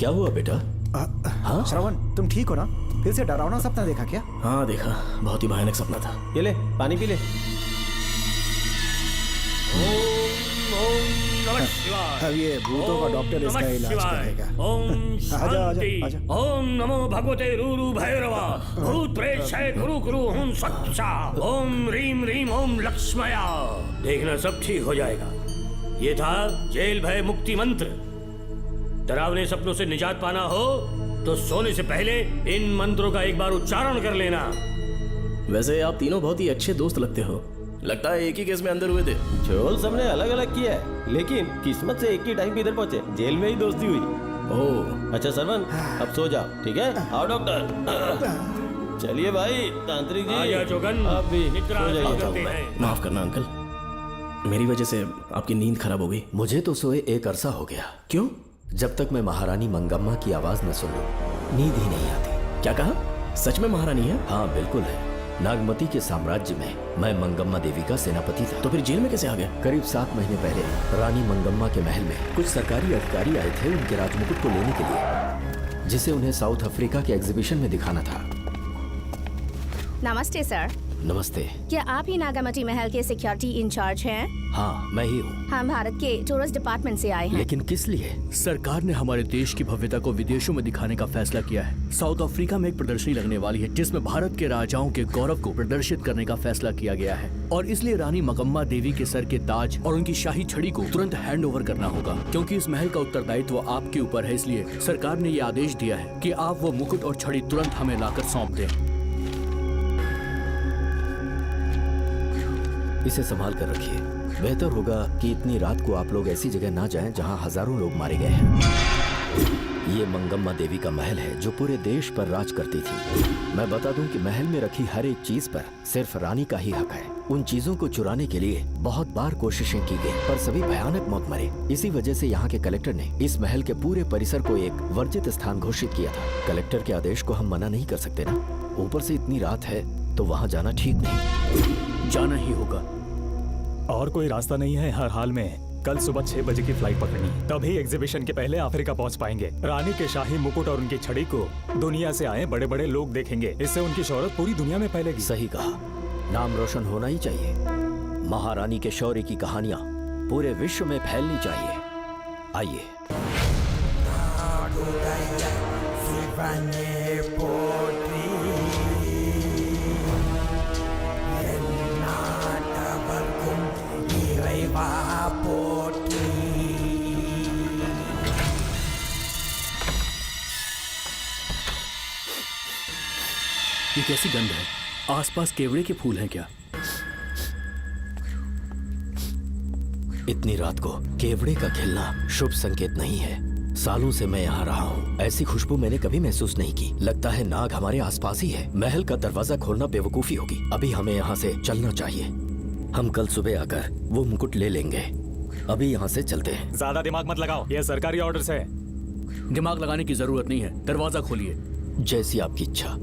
क्या हुआ बेटा? हाँ श्रवण, तुम ठीक हो ना? फिर से डरावना सपना देखा क्या? हाँ देखा, बहुत ही भयानक सपना था। ये ले पानी पी ले। अब ये भूतों का डॉक्टर इसका इलाज करेगा। ओम शांति। आजा। ओम नमो भगवते रूरु भैरवा। भूत प्रेत शय गुरु गुरु हूं सच्चा। ओम रीम रीम ओम लक्ष्मया। देखना सब ठीक हो जाएगा। ये था जेल भय मुक्ति मंत्र। डरावने सपनों से निजात पाना हो तो सोने से पहले इन मंत्रों का एक बार उच्चारण कर लेना। वैसे आप तीनों बहुत ही अच्छे दोस्त लगते हो। लगता है एक ही केस में अंदर हुए थे। झोल सबने अलग अलग किया है, लेकिन किस्मत से एक ही टाइम पे इधर पहुंचे। जेल में ही दोस्ती हुई। ओह अच्छा सरवन, अब सो जाओ, ठीक है? आओ डॉक्टर। चलिए भाई तांत्रिक जी, आजा जोगन, आप भी निद्रा सो जाइए। करते हैं। माफ करना अंकल, मेरी वजह से आपकी नींद खराब हो गई। मुझे तो सोए एक अरसा हो गया। क्यों? जब तक मैं महारानी मंगम्मा की आवाज न सुन लूं, नींद ही नहीं आती। क्या कहा? सच में महारानी है? हाँ बिल्कुल है। नागमती के साम्राज्य में मैं मंगम्मा देवी का सेनापति था। तो फिर जेल में कैसे आ गए? करीब 7 महीने पहले रानी मंगम्मा के महल में कुछ सरकारी अधिकारी आए थे उनके राजमुकुट को लेने के लिए, जिसे उन्हें साउथ अफ्रीका के एग्जीबिशन में दिखाना था। नमस्ते सर। नमस्ते। क्या आप ही नागामती महल के सिक्योरिटी इंचार्ज हैं? हाँ मैं ही हूँ। हम भारत के टूरिस्ट डिपार्टमेंट से आए हैं। लेकिन किस लिए? सरकार ने हमारे देश की भव्यता को विदेशों में दिखाने का फैसला किया है। साउथ अफ्रीका में एक प्रदर्शनी लगने वाली है जिसमें भारत के राजाओं के गौरव को प्रदर्शित करने का फैसला किया गया है, और इसलिए रानी मंगम्मा देवी के सर के ताज और उनकी शाही छड़ी को तुरंत हैंड ओवर करना होगा। क्योंकि इस महल का उत्तरदायित्व आपके ऊपर है, इसलिए सरकार ने ये आदेश दिया है कि आप वो मुकुट और छड़ी तुरंत हमें लाकर सौंप दें। इसे संभाल कर रखिए। बेहतर होगा कि इतनी रात को आप लोग ऐसी जगह ना जाएं जहां हजारों लोग मारे गए हैं। ये मंगम्मा देवी का महल है जो पूरे देश पर राज करती थी। मैं बता दूं कि महल में रखी हर एक चीज पर सिर्फ रानी का ही हक है। उन चीजों को चुराने के लिए बहुत बार कोशिशें की गई, पर सभी भयानक मौत मरे। इसी वजह से यहाँ के कलेक्टर ने इस महल के पूरे परिसर को एक वर्जित स्थान घोषित किया था। कलेक्टर के आदेश को हम मना नहीं कर सकते ना। ऊपर से इतनी रात है तो वहाँ जाना ठीक नहीं। जाना ही होगा। और कोई रास्ता नहीं है। हर हाल में कल सुबह 6 बजे की फ्लाइट पकड़नी, तभी एग्जीबिशन के पहले अफ्रीका पहुंच पाएंगे। रानी के शाही मुकुट और उनकी छड़ी को दुनिया से आए बड़े बड़े लोग देखेंगे। इससे उनकी शोहरत पूरी दुनिया में फैलेगी। सही कहा, नाम रोशन होना ही चाहिए। महारानी के शौर्य की कहानियां पूरे विश्व में फैलनी चाहिए। आइए। ये कैसी गंध है? आसपास केवड़े के फूल हैं क्या? इतनी रात को केवड़े का खिलना शुभ संकेत नहीं है। सालों से मैं यहाँ रहा हूँ, ऐसी खुशबू मैंने कभी महसूस नहीं की। लगता है नाग हमारे आसपास ही है। महल का दरवाजा खोलना बेवकूफी होगी। अभी हमें यहाँ से चलना चाहिए। हम कल सुबह आकर वो मुकुट ले लेंगे। अभी यहाँ से चलते हैं। ज्यादा दिमाग मत लगाओ, ये सरकारी ऑर्डर्स है। दिमाग लगाने की जरूरत नहीं है, दरवाजा खोलिए। जैसी आपकी इच्छा।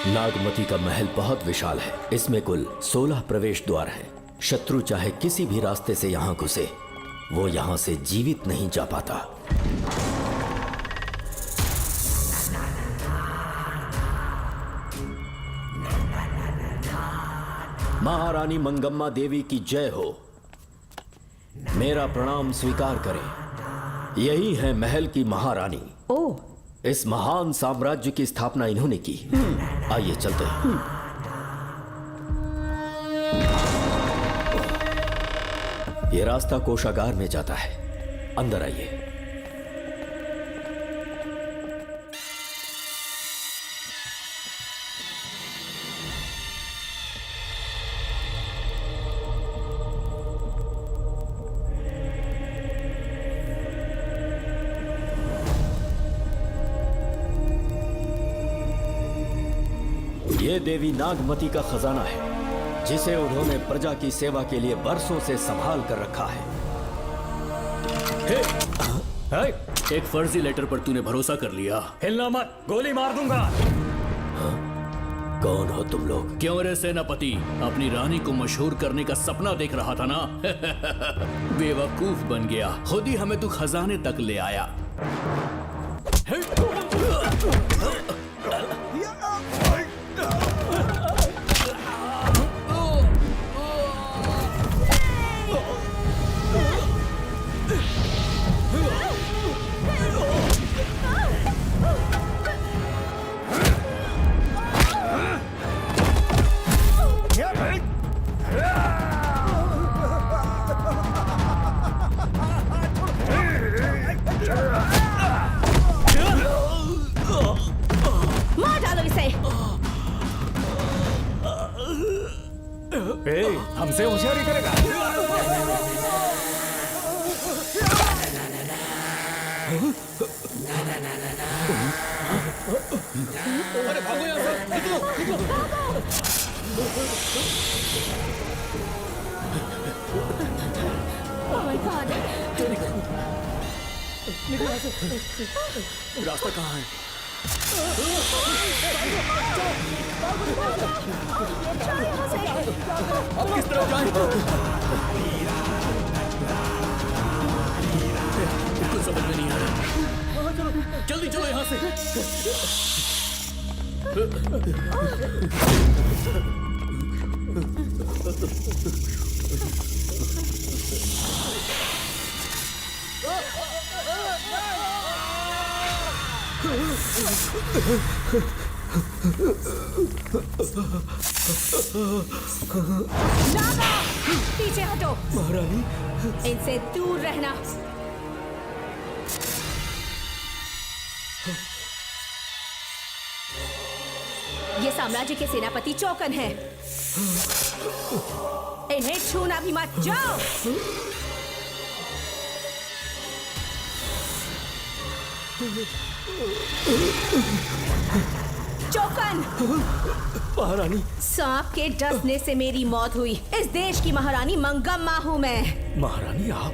नागमती का महल बहुत विशाल है। इसमें कुल 16 प्रवेश द्वार हैं। शत्रु चाहे किसी भी रास्ते से यहाँ घुसे, वो यहाँ से जीवित नहीं जा पाता। महारानी मंगम्मा देवी की जय हो। मेरा प्रणाम स्वीकार करें। यही है महल की महारानी। ओह, इस महान साम्राज्य की स्थापना इन्होंने की। आइए चलते हैं। ये रास्ता कोषागार में जाता है। अंदर आइए। ये देवी नागमती का खजाना है, जिसे उन्होंने प्रजा की सेवा के लिए बरसों से संभाल कर रखा है। एक फर्जी लेटर पर तूने भरोसा कर लिया। हिलना मत, गोली मार दूंगा। कौन हो तुम लोग? क्यों रे सेनापति, अपनी रानी को मशहूर करने का सपना देख रहा था ना? बेवकूफ बन गया, खुद ही हमें तू खजाने तक ले आया। मार डालो इसे। हमसे होशियारी करेगा। अरे भागो यहाँ से, निकलो, निकलो। Oh my God! रास्ता कहाँ है? अब किस तरफ जाएं? कुछ समझ में नहीं आ रहा। जल्दी चलो यहाँ से। नागा, पीछे हटो। महारानी, इनसे दूर रहना। ये साम्राज्य के सेनापति चौकन हैं। इन्हें छूना भी मत। जाओ। चौकन, महारानी, सांप के डसने से मेरी मौत हुई। इस देश की महारानी मंगम्मा हूँ मैं। महारानी आप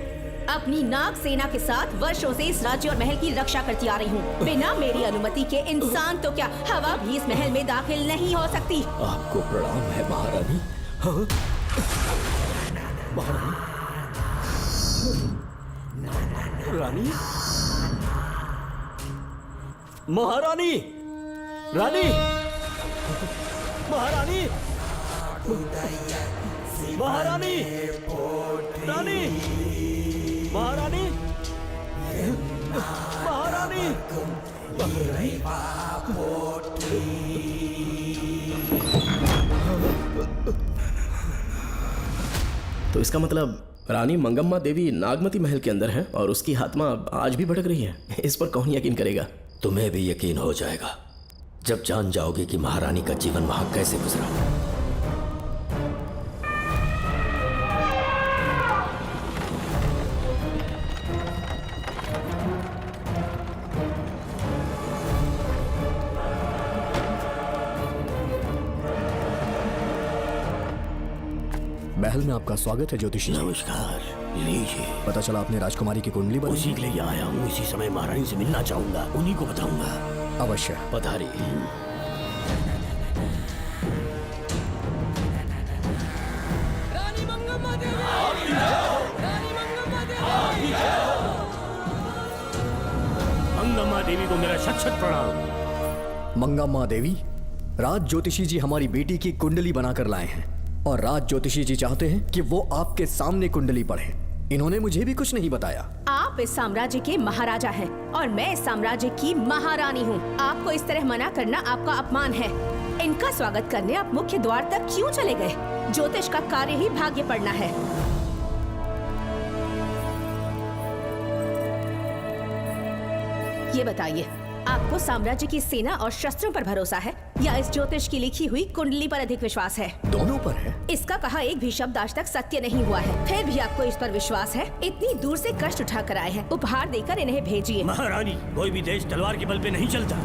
अपनी नाग सेना के साथ वर्षों से इस राज्य और महल की रक्षा करती आ रही हूँ। बिना मेरी अनुमति के इंसान तो क्या, हवा भी इस महल में दाखिल नहीं हो सकती। आपको प्रणाम है महारानी। हाँ? महारानी, रानी, महारानी, रानी, महारानी, महारानी, रानी, महारानी, महारानी, तो इसका मतलब रानी मंगम्मा देवी नागमती महल के अंदर है और उसकी आत्मा आज भी भटक रही है। इस पर कौन यकीन करेगा? तुम्हें भी यकीन हो जाएगा जब जान जाओगे कि महारानी का जीवन वहां कैसे गुजरा। महल में आपका स्वागत है ज्योतिषी जी। नमस्कार, लीजिए। पता चला आपने राजकुमारी की कुंडली बनाई। उसी के लिए आया हूँ। इसी समय महारानी से मिलना चाहूंगा, उन्हीं को बताऊंगा। अवश्य। पधारी। मंगम्मा देवी को मेरा शत शत प्रणाम। मंगम्मा देवी, राज ज्योतिषी जी हमारी बेटी की कुंडली बनाकर लाए हैं और राज ज्योतिषी जी चाहते हैं कि वो आपके सामने कुंडली पढ़े। इन्होंने मुझे भी कुछ नहीं बताया। आप इस साम्राज्य के महाराजा हैं और मैं इस साम्राज्य की महारानी हूँ। आपको इस तरह मना करना आपका अपमान है। इनका स्वागत करने आप मुख्य द्वार तक क्यों चले गए? ज्योतिष का कार्य ही भाग्य पढ़ना है। ये बताइए, आपको साम्राज्य की सेना और शस्त्रों पर भरोसा है या इस ज्योतिष की लिखी हुई कुंडली पर अधिक विश्वास है? दोनों पर है। इसका कहा एक भी शब्द आज तक सत्य नहीं हुआ है, फिर भी आपको इस पर विश्वास है? इतनी दूर से कष्ट उठा कर आए हैं, उपहार देकर इन्हें भेजिए। महारानी, कोई भी देश तलवार के बल पे नहीं चलता।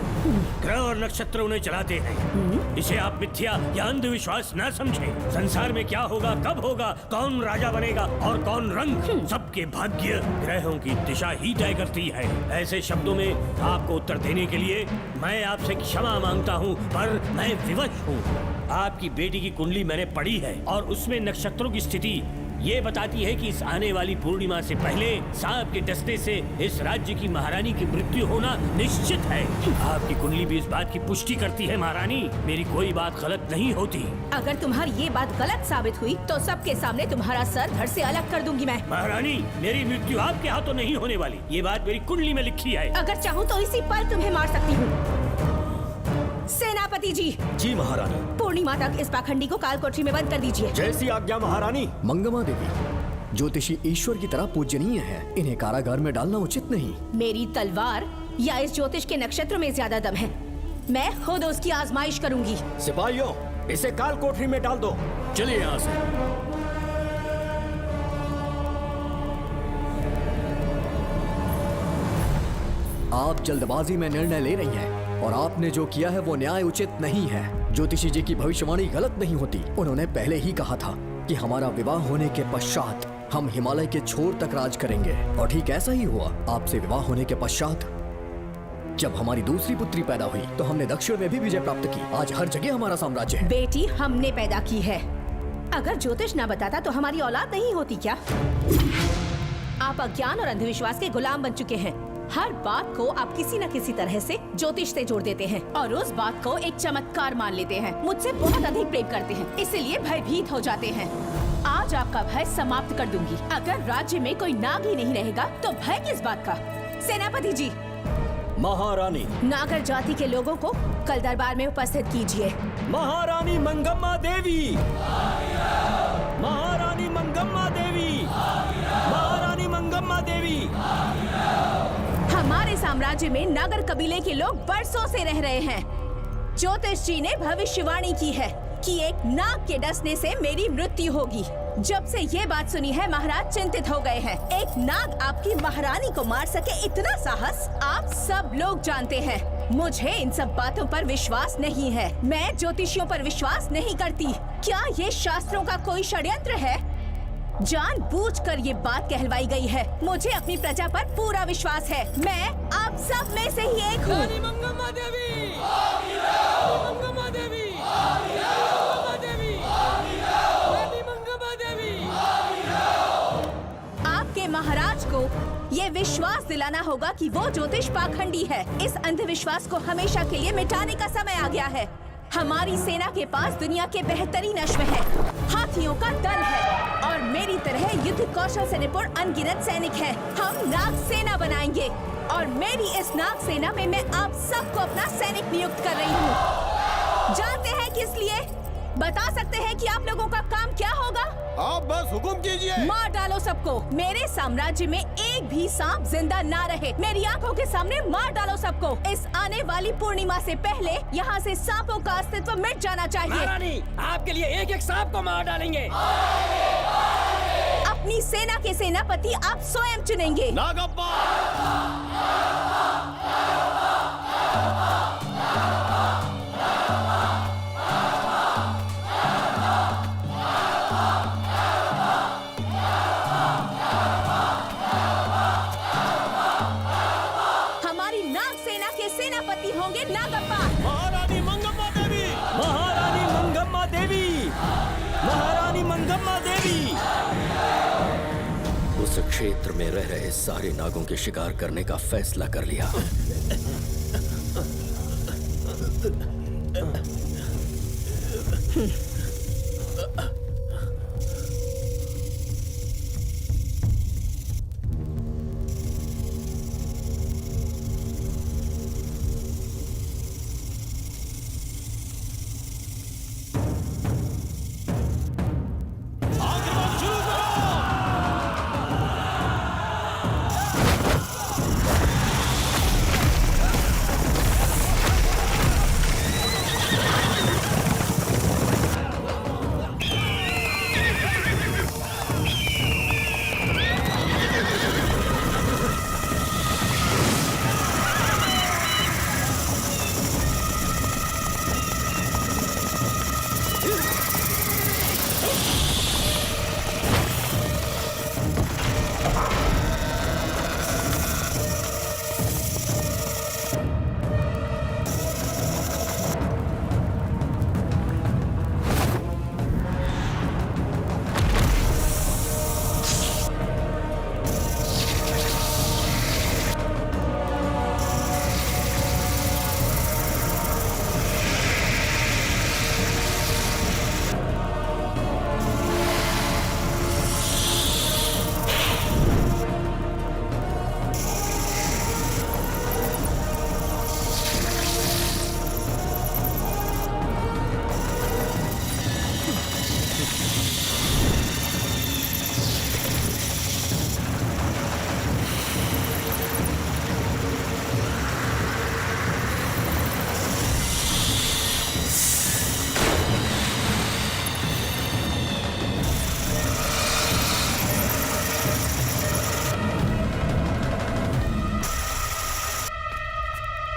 ग्रह और नक्षत्र उन्हें चलाते हैं। इसे आप मिथ्या या अंधविश्वास न समझें। संसार में क्या होगा, कब होगा, कौन राजा बनेगा और कौन रंग, सबके भाग्य ग्रहों की दिशा ही तय करती है। ऐसे शब्दों में आपको उत्तर देने के लिए मैं आपसे क्षमा मांगता हूँ, पर पर मैं विवश हूँ। आपकी बेटी की कुंडली मैंने पढ़ी है और उसमें नक्षत्रों की स्थिति ये बताती है कि इस आने वाली पूर्णिमा से पहले सांप के डसने से इस राज्य की महारानी की मृत्यु होना निश्चित है। आपकी कुंडली भी इस बात की पुष्टि करती है महारानी, मेरी कोई बात गलत नहीं होती। अगर तुम्हारी ये बात गलत साबित हुई तो सबके सामने तुम्हारा सर धड़ से अलग कर दूंगी मैं। महारानी, मेरी मृत्यु आपके हाथों नहीं होने वाली, ये बात मेरी कुंडली में लिखी है। अगर चाहूँ तो इसी पल तुम्हें मार सकती हूँ। सेनापति जी, जी महारानी। पूर्णिमा तक इस पाखंडी को काल कोठरी में बंद कर दीजिए। जैसी आज्ञा महारानी। मंगम्मा देवी, ज्योतिषी ईश्वर की तरह पूजनीय है, इन्हें कारागार में डालना उचित नहीं। मेरी तलवार या इस ज्योतिष के नक्षत्र में ज्यादा दम है, मैं खुद उसकी आजमाइश करूंगी। सिपाहियों, इसे काल कोठरी में डाल दो। चलिए यहाँ से। आप जल्दबाजी में निर्णय ले रही हैं और आपने जो किया है वो न्याय उचित नहीं है। ज्योतिषी जी की भविष्यवाणी गलत नहीं होती। उन्होंने पहले ही कहा था कि हमारा विवाह होने के पश्चात हम हिमालय के छोर तक राज करेंगे, और ठीक ऐसा ही हुआ। आपसे विवाह होने के पश्चात जब हमारी दूसरी पुत्री पैदा हुई तो हमने दक्षिण में भी विजय प्राप्त की। आज हर जगह हमारा साम्राज्य है। बेटी हमने पैदा की है, अगर ज्योतिष ना बताता तो हमारी औलाद नहीं होती क्या? आप अज्ञान और अंधविश्वास के गुलाम बन चुके हैं। हर बात को आप किसी न किसी तरह से ज्योतिष से जोड़ देते हैं और उस बात को एक चमत्कार मान लेते हैं। मुझसे बहुत अधिक प्रेम करते हैं, इसीलिए भयभीत हो जाते हैं। आज आपका भय समाप्त कर दूंगी। अगर राज्य में कोई नाग ही नहीं रहेगा तो भय किस बात का? सेनापति जी, महारानी। नागर जाति के लोगों को कल दरबार में उपस्थित कीजिए। महारानी मंगम्मा देवी। महारानी मंगम्मा देवी। महारानी मंगम्मा देवी। हमारे साम्राज्य में नागर कबीले के लोग बरसों से रह रहे हैं। ज्योतिष जी ने भविष्यवाणी की है कि एक नाग के डसने से मेरी मृत्यु होगी। जब से ये बात सुनी है महाराज चिंतित हो गए हैं। एक नाग आपकी महारानी को मार सके इतना साहस आप सब लोग जानते हैं। मुझे इन सब बातों पर विश्वास नहीं है। मैं ज्योतिषियों पर विश्वास नहीं करती। क्या ये शास्त्रों का कोई षड्यंत्र है? जानबूझकर ये बात कहलवाई गई है। मुझे अपनी प्रजा पर पूरा विश्वास है। मैं आप सब में से ही एक हूँ। मंगम्मा देवी। मंगम्मा देवी। मंगम्मा देवी। मंगम्मा देवी। आपके महाराज को ये विश्वास दिलाना होगा कि वो ज्योतिष पाखंडी है। इस अंधविश्वास को हमेशा के लिए मिटाने का समय आ गया है। हमारी सेना के पास दुनिया के बेहतरीन अश्व है, हाथियों का दल है और मेरी तरह युद्ध कौशल से निपुण अनगिनत सैनिक है। हम नाग सेना बनाएंगे और मेरी इस नाग सेना में मैं आप सबको अपना सैनिक नियुक्त कर रही हूँ। जानते हैं किस लिए? बता सकते हैं कि आप लोगों का काम क्या होगा? आप बस हुक्म कीजिए। मार डालो सबको। मेरे साम्राज्य में एक भी सांप जिंदा ना रहे। मेरी आंखों के सामने मार डालो सबको। इस आने वाली पूर्णिमा से पहले यहाँ से सांपों का अस्तित्व मिट जाना चाहिए। महारानी, आपके लिए एक एक सांप को मार डालेंगे। अपनी सेना के सेनापति आप स्वयं चुनेंगे। नागप्पा। हमारी नाग सेना के सेनापति होंगे नागप्पा। महारानी मंगम्मा देवी। महारानी मंगम्मा देवी। महारानी मंगम्मा देवी। उस क्षेत्र में रह रहे सारे नागों के शिकार करने का फैसला कर लिया।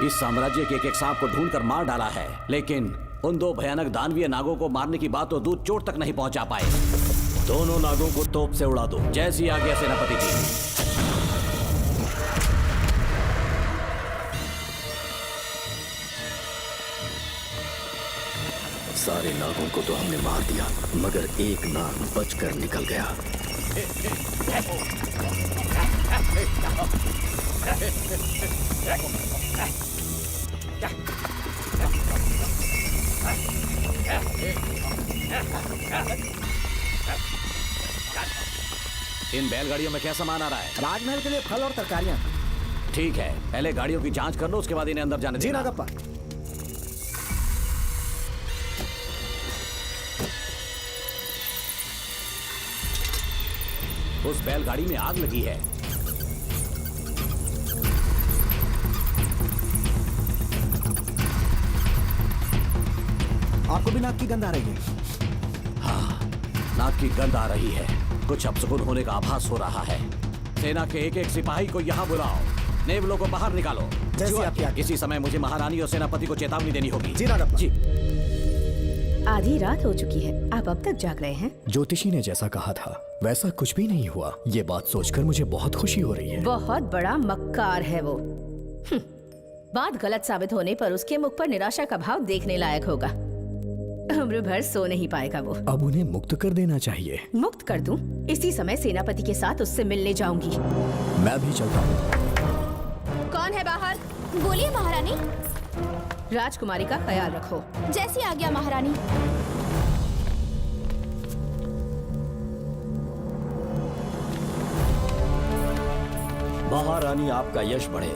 इस साम्राज्य के एक एक सांप को ढूंढकर मार डाला है, लेकिन उन दो भयानक दानवीय नागों को मारने की बात तो दूर चोट तक नहीं पहुंचा पाए। दोनों नागों को तोप से उड़ा दो, जैसी आज्ञा सेनापति जी। सारे नागों को तो हमने मार दिया, मगर एक नाग बचकर निकल गया। इन बैलगाड़ियों में क्या सामान आ रहा है? राजमहल के लिए फल और तरकारियां। ठीक है, पहले गाड़ियों की जांच कर लो, उसके बाद इन्हें अंदर जाने जी देना। नागप्पा। उस बैलगाड़ी में आग लगी है। आपको भी नाक की गंध आ रही है? हाँ, नाक की गंध आ रही है। कुछ अपशकुन होने का आभास हो रहा है। सेना के एक एक सिपाही को यहाँ बुलाओ, नेवलों को बाहर निकालो। जैसी आपकी आज्ञा। इसी समय मुझे महारानी और सेनापति को चेतावनी देनी होगी। जी नागप्पा। जी। आधी रात हो चुकी है, आप अब तक जाग रहे हैं? ज्योतिषी ने जैसा कहा था वैसा कुछ भी नहीं हुआ। ये बात सोचकर मुझे बहुत खुशी हो रही है। बहुत बड़ा मक्कार है वो। बात गलत साबित होने पर उसके मुख पर निराशा का भाव देखने लायक होगा। उम्र भर सो नहीं पाएगा वो। अब उन्हें मुक्त कर देना चाहिए। मुक्त कर दूं? इसी समय सेनापति के साथ उससे मिलने जाऊंगी। मैं भी चलता हूँ। कौन है बाहर? बोलिए महारानी। राजकुमारी का ख्याल रखो। जैसी आज्ञा महारानी। महारानी, आपका यश बढ़े।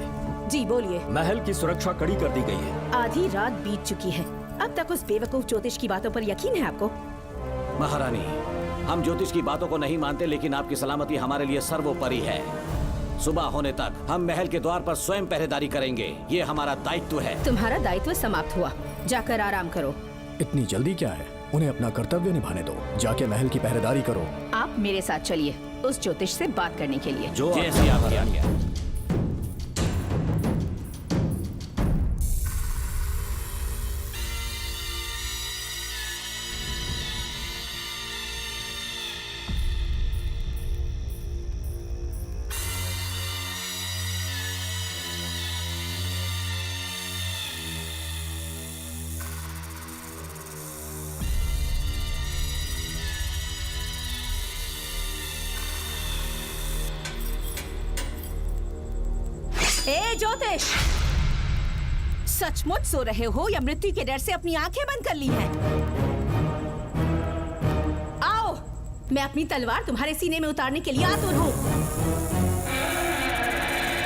जी बोलिए। महल की सुरक्षा कड़ी कर दी गई है। आधी रात बीत चुकी है, अब तक उस बेवकूफ ज्योतिष की बातों पर यकीन है आपको? महारानी, हम ज्योतिष की बातों को नहीं मानते, लेकिन आपकी सलामती हमारे लिए सर्वोपरि है। सुबह होने तक हम महल के द्वार पर स्वयं पहरेदारी करेंगे, ये हमारा दायित्व है। तुम्हारा दायित्व समाप्त हुआ, जाकर आराम करो। इतनी जल्दी क्या है? उन्हें अपना कर्तव्य निभाने दो। जाके महल की पहरेदारी करो। आप मेरे साथ चलिए उस ज्योतिष से बात करने के लिए। जो जैसी आपकी आज्ञा। ए ज्योतिष, सचमुच सो रहे हो या मृत्यु के डर से अपनी आंखें बंद कर ली हैं? आओ, मैं अपनी तलवार तुम्हारे सीने में उतारने के लिए आतुर हूं।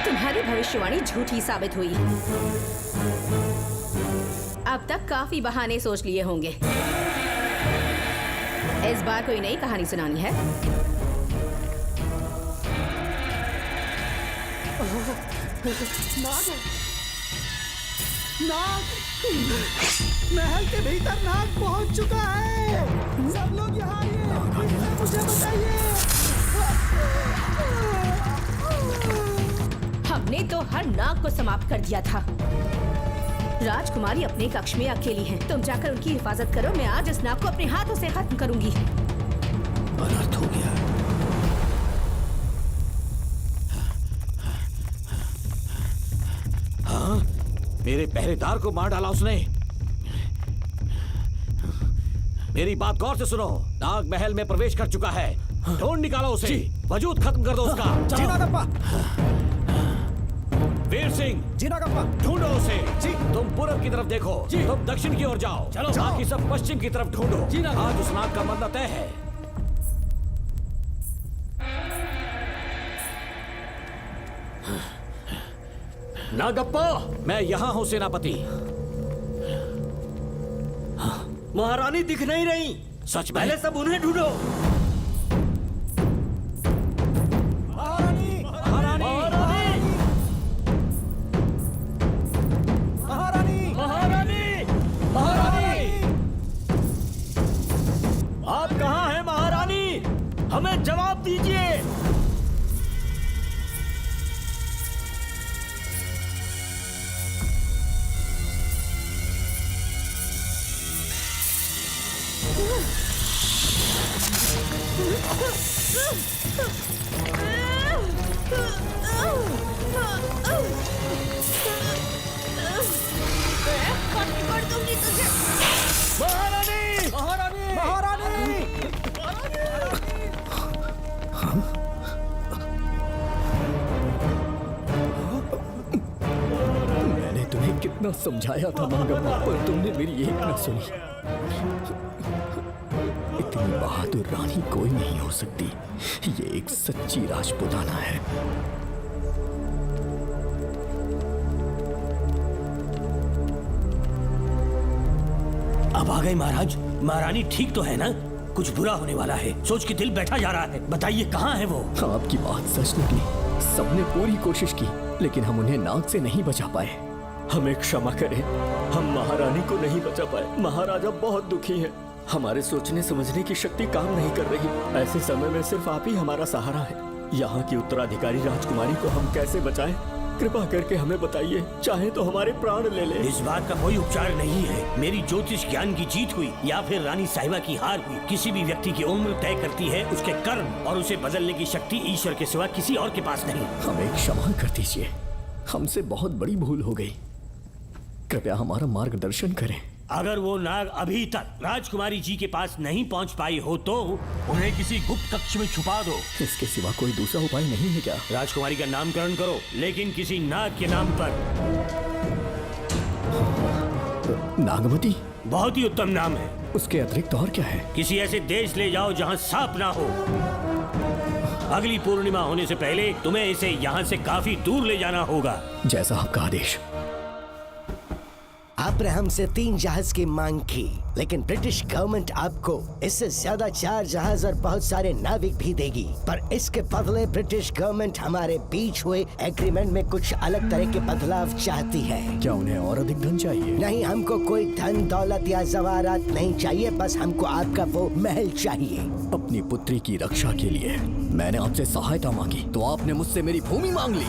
तुम्हारी भविष्यवाणी झूठी साबित हुई। अब तक काफी बहाने सोच लिए होंगे। इस बार कोई नई कहानी सुनानी है? नाग है। नाग! महल के भीतर नाग पहुंच चुका है। सब लोग यहाँ आइए, मुझे बताइए। हमने तो हर नाग को समाप्त कर दिया था। राजकुमारी अपने कक्ष में अकेली है, तुम जाकर उनकी हिफाजत करो। मैं आज इस नाग को अपने हाथों से खत्म करूंगी। अनर्थ हो गया। हाँ, मेरे पहरेदार को मार डाला उसने। मेरी बात गौर से सुनो। नाग महल में प्रवेश कर चुका है। ढूंढ निकालो उसे, वजूद खत्म कर दो उसका। जी नागप्पा। वीर सिंह, जी नागप्पा। ढूंढो उसे। जी। तुम पूरब की तरफ देखो, तुम दक्षिण की ओर जाओ। चलो। बाकी सब पश्चिम की तरफ ढूंढो। जी नागप्पा। आज उस नाग का मरना तय है। नागप्पा! मैं यहाँ हूँ सेनापति। महारानी दिख नहीं रही। सच में? पहले सब उन्हें ढूंढो। महारानी! महारानी! महारानी! आप कहाँ हैं महारानी? हमें जवाब दीजिए। कितना समझाया था मंगम्मा, पर तुमने मेरी एक न सुनी। इतनी बहादुर रानी कोई नहीं हो सकती। ये एक सच्ची राजपुताना है। अब आ गए महाराज। महारानी ठीक तो है ना? कुछ बुरा होने वाला है, सोच के दिल बैठा जा रहा है। बताइए कहाँ है वो? आपकी बात सच निकली। सबने पूरी कोशिश की, लेकिन हम उन्हें नाग से नहीं बचा पाए। हमें क्षमा करें, हम महारानी को नहीं बचा पाए। महाराजा बहुत दुखी है। हमारे सोचने समझने की शक्ति काम नहीं कर रही। ऐसे समय में सिर्फ आप ही हमारा सहारा है। यहाँ की उत्तराधिकारी राजकुमारी को हम कैसे बचाएं? कृपा करके हमें बताइए, चाहे तो हमारे प्राण ले ले। इस बात का कोई उपचार नहीं है। मेरी ज्योतिष ज्ञान की जीत हुई या फिर रानी साहिबा की हार हुई। किसी भी व्यक्ति की उम्र तय करती है उसके कर्म, और उसे बदलने की शक्ति ईश्वर के सिवा किसी और के पास नहीं। हमें क्षमा कर दीजिए, हमसे बहुत बड़ी भूल हो गई। कृपया हमारा मार्गदर्शन करें। अगर वो नाग अभी तक राजकुमारी जी के पास नहीं पहुंच पाई हो तो उन्हें किसी गुप्त कक्ष में छुपा दो। इसके सिवा कोई दूसरा उपाय नहीं है क्या? राजकुमारी का नामकरण करो, लेकिन किसी नाग के नाम पर। नागमती बहुत ही उत्तम नाम है। उसके अतिरिक्त और क्या है? किसी ऐसे देश ले जाओ जहाँ सांप ना हो। अगली पूर्णिमा होने से पहले तुम्हें इसे यहाँ से काफी दूर ले जाना होगा। जैसा आपका आदेश। आपने हमसे 3 जहाज की मांग की, लेकिन ब्रिटिश गवर्नमेंट आपको इससे ज्यादा 4 जहाज और बहुत सारे नाविक भी देगी। पर इसके बदले ब्रिटिश गवर्नमेंट हमारे बीच हुए एग्रीमेंट में कुछ अलग तरह के बदलाव चाहती है। क्या उन्हें और अधिक धन चाहिए? नहीं, हमको कोई धन दौलत या जवाहरात नहीं चाहिए, बस हमको आपका वो महल चाहिए। अपनी पुत्री की रक्षा के लिए मैंने आपसे सहायता मांगी तो आपने मुझसे मेरी भूमि मांग ली।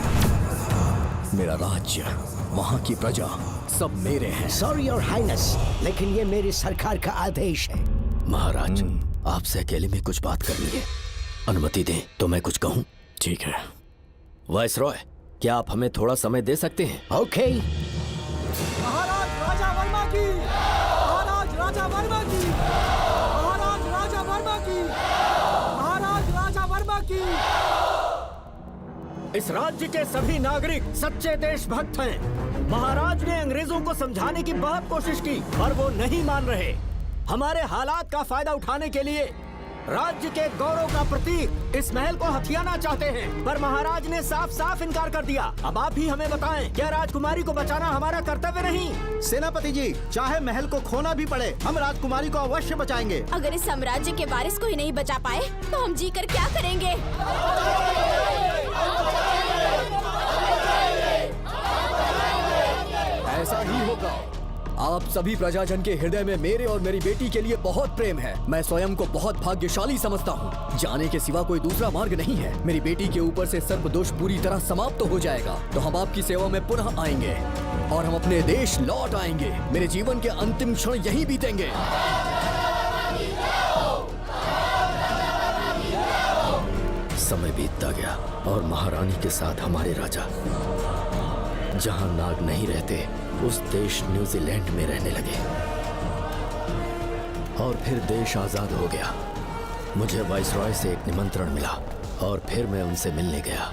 मेरा राज्य, वहाँ की प्रजा सब मेरे हैं। सॉरी योर हाइनेस, लेकिन ये मेरी सरकार का आदेश है। महाराज, आपसे अकेले में कुछ बात करनी है। अनुमति दें तो मैं कुछ कहूँ? ठीक है। वायसरॉय, क्या आप हमें थोड़ा समय दे सकते हैं? ओके। महाराज राजा वर्मा की, महाराज राजा वर्मा की, महाराज राजा वर्मा की, महाराज राजा वर्मा की। इस राज्य के सभी नागरिक सच्चे देशभक्त हैं। महाराज ने अंग्रेजों को समझाने की बहुत कोशिश की, पर वो नहीं मान रहे। हमारे हालात का फायदा उठाने के लिए राज्य के गौरव का प्रतीक इस महल को हथियाना चाहते हैं, पर महाराज ने साफ साफ इनकार कर दिया। अब आप ही हमें बताएं, क्या राजकुमारी को बचाना हमारा कर्तव्य नहीं? सेनापति जी, चाहे महल को खोना भी पड़े, हम राजकुमारी को अवश्य बचाएंगे। अगर इस साम्राज्य के वारिस को ही नहीं बचा पाए तो हम जीकर क्या करेंगे? ऐसा ही होगा। आप सभी प्रजाजन के हृदय में मेरे और मेरी बेटी के लिए बहुत प्रेम है। मैं स्वयं को बहुत भाग्यशाली समझता हूँ। जाने के सिवा कोई दूसरा मार्ग नहीं है। मेरी बेटी के ऊपर से सर्प दोष पूरी तरह समाप्त हो जाएगा तो हम आपकी सेवा में पुनः आएंगे और हम अपने देश लौट आएंगे। मेरे जीवन के अंतिम क्षण यहीं बीतेंगे। समय बीतता गया और महारानी के साथ हमारे राजा जहां नाग नहीं रहते उस देश न्यूजीलैंड में रहने लगे और फिर देश आजाद हो गया। मुझे वाइसरॉय से एक निमंत्रण मिला और फिर मैं उनसे मिलने गया।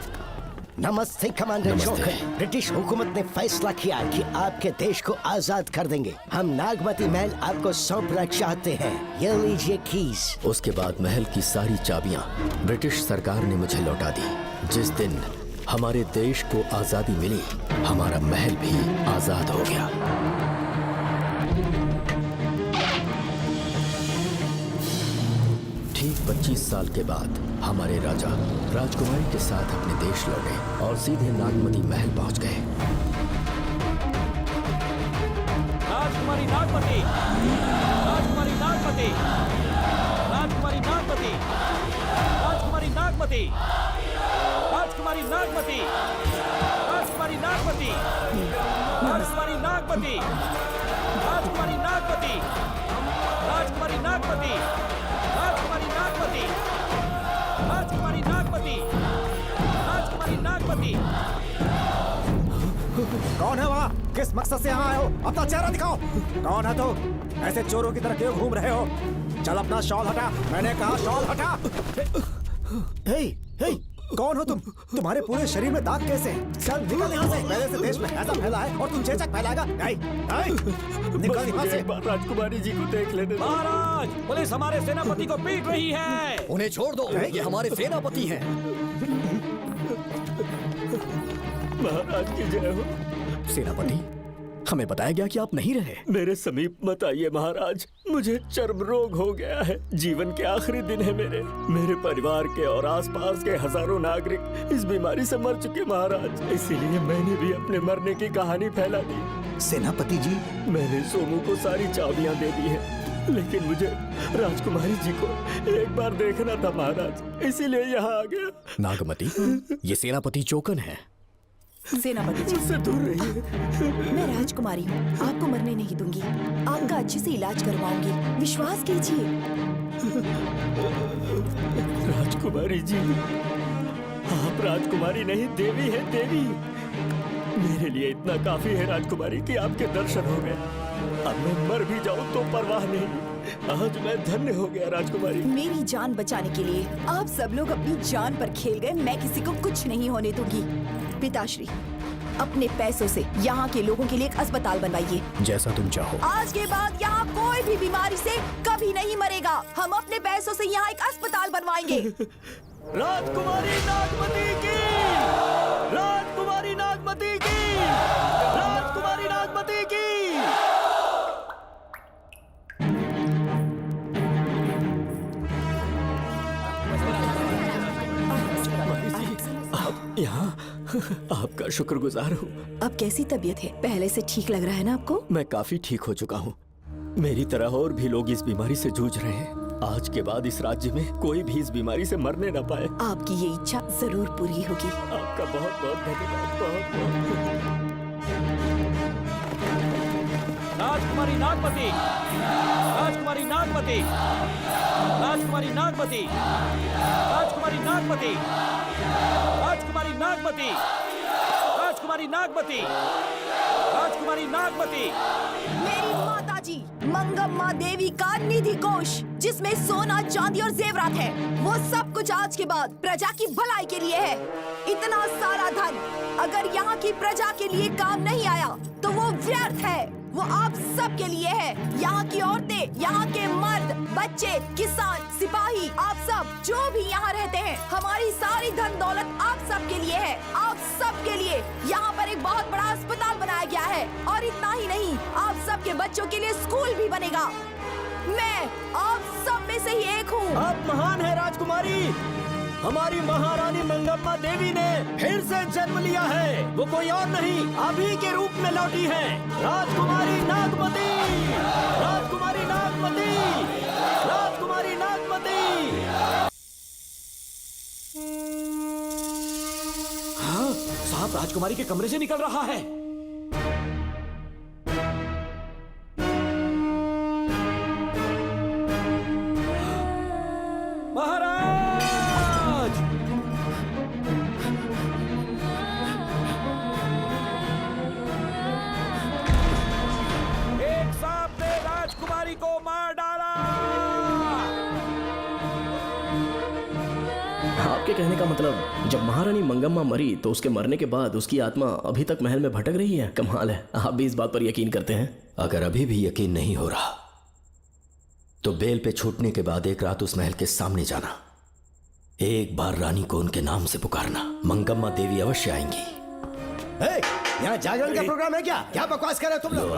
नमस्ते कमांडर जोकर। ब्रिटिश हुकूमत ने फैसला किया कि आपके देश को आजाद कर देंगे। हम नागमती महल आपको सौंपना चाहते हैं। ये लीजिए कीज। उसके बाद महल की सारी चाबियां ब्रिटिश सरकार ने मुझे लौटा दी। जिस दिन हमारे देश को आजादी मिली, हमारा महल भी आजाद हो गया। ठीक 25 साल के बाद हमारे राजा राजकुमारी के साथ अपने देश लौटे और सीधे नागमती महल पहुंच गए। राजकुमारी नागमती, राजकुमारी नागमती, राजकुमारी नागमती, राजकुमारी नागमती, राजकुमारी नागमती, राजकुमारी नागमती, राजकुमारी नागमती, राजकुमारी नागमती, राजकुमारी नागमती, राजकुमारी नागमती, राजकुमारी नागमती, राजकुमारी नागमती। कौन है वहाँ? किस मकसद से यहाँ आए हो? अपना चेहरा दिखाओ। कौन है तो? ऐसे चोरों की तरह क्यों घूम रहे हो? चल अपना शॉल हटा। मैंने कहा शॉल हटा। हे, हे, कौन हो तुम? तुम्हारे पूरे शरीर में दाग कैसे हैं? चल निकल यहाँ से। पहले से देश में ऐसा फैला है और तुम चेचक फैलाएगा? निकल यहाँ से। राजकुमारी जी को देख लेने दो। महाराज, पुलिस हमारे सेनापति को पीट रही है। उन्हें छोड़ दो, ये हमारे सेनापति हैं। महाराज की जय हो। सेनापति, हमें बताया गया कि आप नहीं रहे। मेरे समीप मत आइए महाराज, मुझे चर्म रोग हो गया है। जीवन के आखिरी दिन है मेरे परिवार के और आसपास के हजारों नागरिक इस बीमारी से मर चुके महाराज। इसीलिए मैंने भी अपने मरने की कहानी फैला दी। सेनापति जी, मैंने सोमू को सारी चाबियां दे दी है, लेकिन मुझे राजकुमारी जी को एक बार देखना था महाराज, इसीलिए यहाँ आ गया। नागमती, ये सेनापति चोकन है। सेनापति जी, मुझसे दूर रहिए। मैं राजकुमारी हूँ, आपको मरने नहीं दूंगी। आपका अच्छे से इलाज करवाऊंगी, विश्वास कीजिए। राजकुमारी जी, आप राजकुमारी नहीं देवी है, देवी। मेरे लिए इतना काफी है राजकुमारी कि आपके दर्शन हो गए। अब मैं मर भी जाऊं तो परवाह नहीं। आज मैं धन्य हो गया राजकुमारी। मेरी जान बचाने के लिए आप सब लोग अपनी जान पर खेल गए। मैं किसी को कुछ नहीं होने दूंगी। पिताश्री, अपने पैसों से यहाँ के लोगों के लिए एक अस्पताल बनवाइए। जैसा तुम चाहो। आज के बाद यहाँ कोई भी बीमारी से कभी नहीं मरेगा। हम अपने पैसों से यहाँ एक अस्पताल बनवाएंगे। राजकुमारी नागमती की, राजकुमारी नागमती की, राजकुमारी नागमती की। यहाँ आपका शुक्रगुजार हूँ। अब कैसी तबीयत है? पहले से ठीक लग रहा है ना आपको? मैं काफी ठीक हो चुका हूँ। मेरी तरह और भी लोग इस बीमारी से जूझ रहे हैं। आज के बाद इस राज्य में कोई भी इस बीमारी से मरने न पाए। आपकी ये इच्छा जरूर पूरी होगी। आपका बहुत बहुत धन्यवाद। बहुत राजकुमारी नागमती, राजकुमारी नागमती, राजकुमारी नागमती, राजकुमारी नागमती, राजकुमारी नागमती, राजकुमारी नागमती, राजकुमारी नागमती। मेरी माता जी मंगम्मा देवी का निधि कोष, जिसमें सोना, चांदी और जेवरात है, वो सब कुछ आज के बाद प्रजा की भलाई के लिए है। इतना सारा धन अगर यहाँ की प्रजा के लिए काम नहीं आया तो वो व्यर्थ है। वो आप सब के लिए है। यहाँ की औरतें, यहाँ के मर्द, बच्चे, किसान, सिपाही, आप सब जो भी यहाँ रहते हैं, हमारी सारी धन दौलत आप सब के लिए है। आप सब के लिए यहाँ पर एक बहुत बड़ा अस्पताल बनाया गया है और इतना ही नहीं, आप सब के बच्चों के लिए स्कूल भी बनेगा। मैं आप सब में से ही एक हूँ। आप महान है राजकुमारी। हमारी महारानी मंगम्मा देवी ने फिर से जन्म लिया है। वो कोई और नहीं, अभी के रूप में लौटी है। राजकुमारी नागमती, राजकुमारी नागमती, राजकुमारी नागमती। हाँ, साहब राजकुमारी के कमरे से निकल रहा है। को मार डाला। आपके कहने का मतलब जब महारानी मंगम्मा मरी तो उसके मरने के बाद उसकी आत्मा अभी तक महल में भटक रही है? कमाल है, आप भी इस बात पर यकीन करते हैं? अगर अभी भी यकीन नहीं हो रहा तो बेल पे छूटने के बाद एक रात उस महल के सामने जाना, एक बार रानी को उनके नाम से पुकारना। मंगम्मा देवी अवश्य आएंगी। यहाँ जागरण का प्रोग्राम है क्या? क्या बकवास कर रहे हो तुम लोग?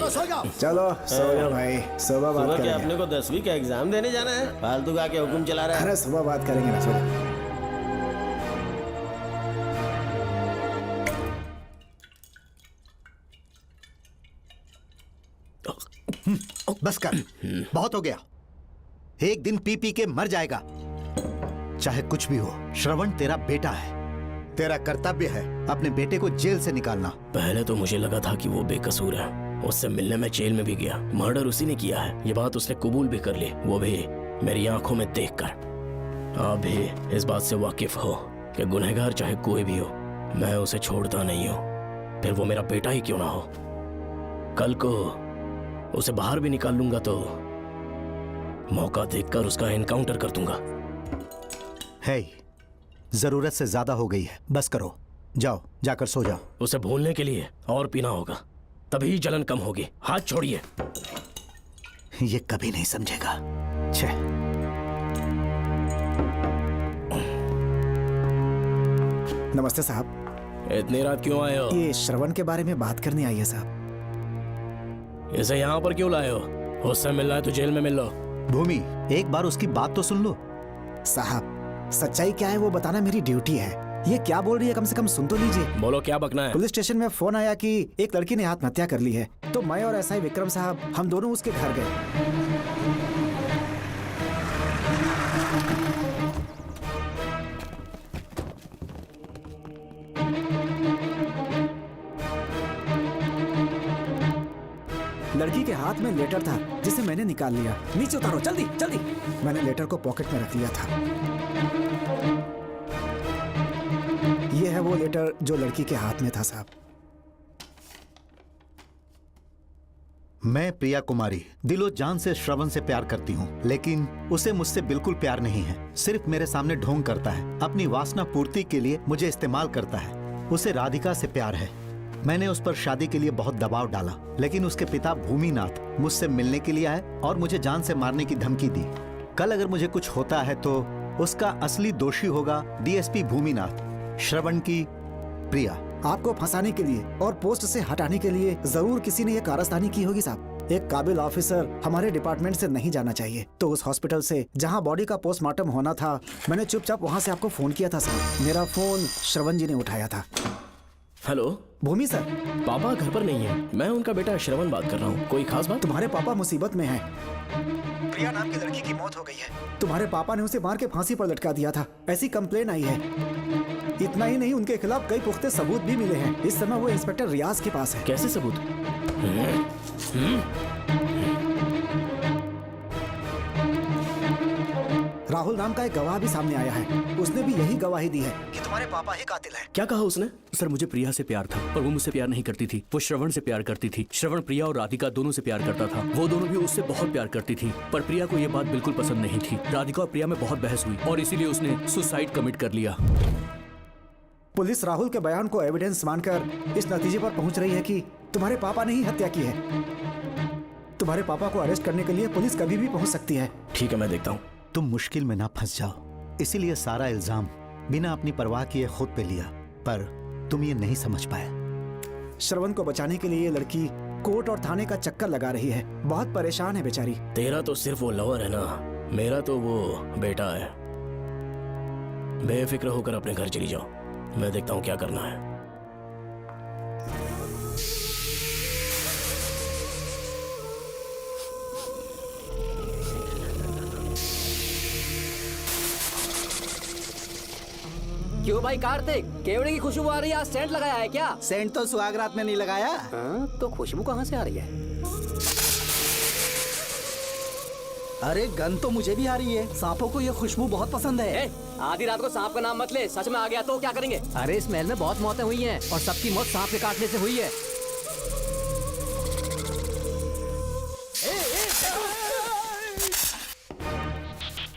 सो जाओ। चलो सो जाओ भाई, सुबह बात करेंगे। अपने को 10वीं का एग्जाम देने जाना है, फालतू का के हुक्म चला रहा है। अरे सुबह बात करेंगे ना, सो जाओ। बस कर, बहुत हो गया। एक दिन पी पी के मर जाएगा, चाहे कुछ भी हो। श्रवण तेरा बेटा है, तेरा कर्तव्य है अपने बेटे को जेल से निकालना। पहले तो मुझे लगा था कि वो बेकसूर है, उससे मिलने में जेल में भी गया, मर्डर उसी ने किया है, ये बात उसने कबूल भी कर ली, वो भी मेरी आंखों में देखकर। आप भी इस बात से वाकिफ हो कि गुनहगार चाहे कोई भी हो, मैं उसे छोड़ता नहीं हूँ, फिर वो मेरा बेटा ही क्यों ना हो। कल को उसे बाहर भी निकाल लूंगा तो मौका देखकर उसका एनकाउंटर कर दूंगा। है, जरूरत से ज्यादा हो गई है, बस करो। जाओ, जाकर सो जाओ। उसे भूलने के लिए और पीना होगा, तभी जलन कम होगी। हाथ छोड़िए। ये कभी नहीं समझेगा। छे। नमस्ते साहब। इतनी रात क्यों आए हो? ये श्रवण के बारे में बात करने आई है साहब। इसे यहाँ पर क्यों लाए हो? उससे मिलना है तो जेल में मिल लो। भूमि, एक बार उसकी बात तो सुन लो। साहब, सच्चाई क्या है वो बताना मेरी ड्यूटी है। ये क्या बोल रही है, कम से कम सुन तो लीजिए। बोलो, क्या बकना है? पुलिस स्टेशन में फोन आया कि एक लड़की ने आत्महत्या कर ली है, तो मैं और एसआई विक्रम साहब हम दोनों उसके घर गए। लड़की के हाथ में लेटर था जिसे मैंने निकाल लिया। नीचे उतारो, जल्दी जल्दी। मैंने लेटर को पॉकेट में रख लिया था। ये है वो लेटर जो लड़की के हाथ में था साहब। मैं प्रिया कुमारी दिलो जान से श्रवण से प्यार करती हूँ, लेकिन उसे मुझसे बिल्कुल प्यार नहीं है। सिर्फ मेरे सामने ढोंग करता है, अपनी वासना पूर्ति के लिए मुझे इस्तेमाल करता है। उसे राधिका से प्यार है। मैंने उस पर शादी के लिए बहुत दबाव डाला, लेकिन उसके पिता भूमिनाथ मुझसे मिलने के लिए आए और मुझे जान से मारने की धमकी दी। कल अगर मुझे कुछ होता है तो उसका असली दोषी होगा डीएसपी भूमिनाथ। श्रवण की प्रिया। आपको फंसाने के लिए और पोस्ट से हटाने के लिए जरूर किसी ने ये कारस्तानी की होगी साहब। एक काबिल ऑफिसर हमारे डिपार्टमेंट से नहीं जाना चाहिए। तो उस हॉस्पिटल से जहां बॉडी का पोस्टमार्टम होना था, मैंने चुपचाप वहां से आपको फोन किया था साहब। मेरा फोन श्रवण जी ने उठाया था। हेलो भूमि सर। पापा घर पर नहीं है। मैं उनका बेटा श्रवण बात कर रहा हूँ। कोई खास बात? तुम्हारे पापा मुसीबत में हैं। प्रिया नाम की लड़की की मौत हो गई है। तुम्हारे पापा ने उसे मार के फांसी पर लटका दिया था, ऐसी कंप्लेन आई है। इतना ही नहीं, उनके खिलाफ कई पुख्ते सबूत भी मिले हैं। इस समय वो इंस्पेक्टर रियाज के पास है। कैसे सबूत? राहुल नाम का एक गवाह भी सामने आया है। उसने भी यही गवाही दी है कि तुम्हारे पापा ही कातिल है। क्या कहा उसने? सर, मुझे प्रिया से प्यार था, पर वो मुझसे प्यार नहीं करती थी। वो श्रवण से प्यार करती थी। श्रवण प्रिया और राधिका दोनों से प्यार करता था। वो दोनों भी उससे बहुत प्यार करती थी, पर प्रिया को ये बात बिल्कुल पसंद नहीं थी। राधिका और प्रिया में बहुत बहस हुई और इसीलिए उसने सुसाइड कमिट कर लिया। पुलिस राहुल के बयान को एविडेंस मानकर इस नतीजे पर पहुंच रही है कि तुम्हारे पापा ने ही हत्या की है। तुम्हारे पापा को अरेस्ट करने के लिए पुलिस कभी भी पहुंच सकती है। ठीक है, मैं देखता हूँ। तुम मुश्किल में ना फंस जाओ, इसीलिए सारा इल्जाम बिना अपनी परवाह किए खुद पे लिया, पर तुम ये नहीं समझ पाए। श्रवण को बचाने के लिए ये लड़की कोर्ट और थाने का चक्कर लगा रही है। बहुत परेशान है बेचारी। तेरा तो सिर्फ वो लवर है ना, मेरा तो वो बेटा है। बेफिक्र होकर अपने घर चली जाओ, मैं देखता हूँ क्या करना है। क्यों भाई कार्तिक, केवड़े की खुशबू आ रही है, आज सेंट लगाया है क्या? सेंट तो सुहाग रात में नहीं लगाया। तो खुशबू कहाँ से आ रही है? अरे गन तो मुझे भी आ रही है। सांपों को ये खुशबू बहुत पसंद है। आधी रात को सांप का नाम मत ले, सच में आ गया तो क्या करेंगे? अरे इस महल में बहुत मौतें हुई हैं और सबकी मौत सांप के काटने से हुई है।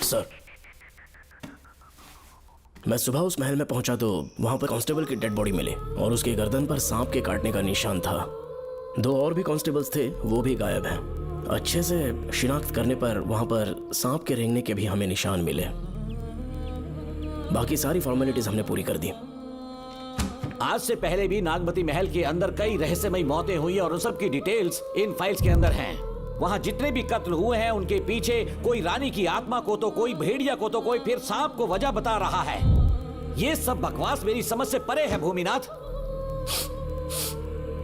सर, मैं सुबह उस महल में पहुंचा तो वहां पर कांस्टेबल की डेड बॉडी मिली और उसके गर्दन पर सांप के काटने का निशान था। 2 और भी कांस्टेबल्स थे, वो भी गायब हैं। अच्छे से शिनाख्त करने पर वहां पर सांप के रेंगने के भी हमें निशान मिले। बाकी सारी फॉर्मेलिटीज हमने पूरी कर दी। आज से पहले भी नागमती महल के अंदर कई रहस्यमयी मौतें हुई और उन सब की डिटेल्स इन फाइल्स के अंदर हैं। वहाँ जितने भी कत्ल हुए हैं उनके पीछे कोई रानी की आत्मा को तो कोई भेड़िया को तो कोई फिर सांप को वजह बता रहा है। ये सब बकवास मेरी समझ से परे है भूमिनाथ।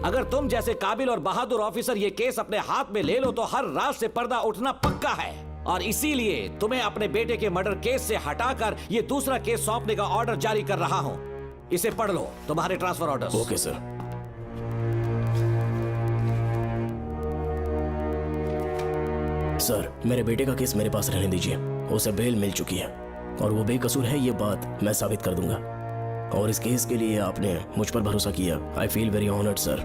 अगर तुम जैसे काबिल और बहादुर ऑफिसर ये केस अपने हाथ में ले लो तो हर रात से पर्दा उठना पक्का है, और इसीलिए तुम्हें अपने बेटे के मर्डर केस से हटाकर ये दूसरा केस सौंपने का ऑर्डर जारी कर रहा हूं। इसे पढ़ लो, तुम्हारे transfer order. Okay sir. Sir, मेरे बेटे का केस मेरे पास रहने दीजिए। उसे बेल मिल चुकी है और वो बेकसूर है, ये बात मैं साबित कर दूंगा। और इस केस के लिए आपने मुझ पर भरोसा किया। I feel very honoured sir.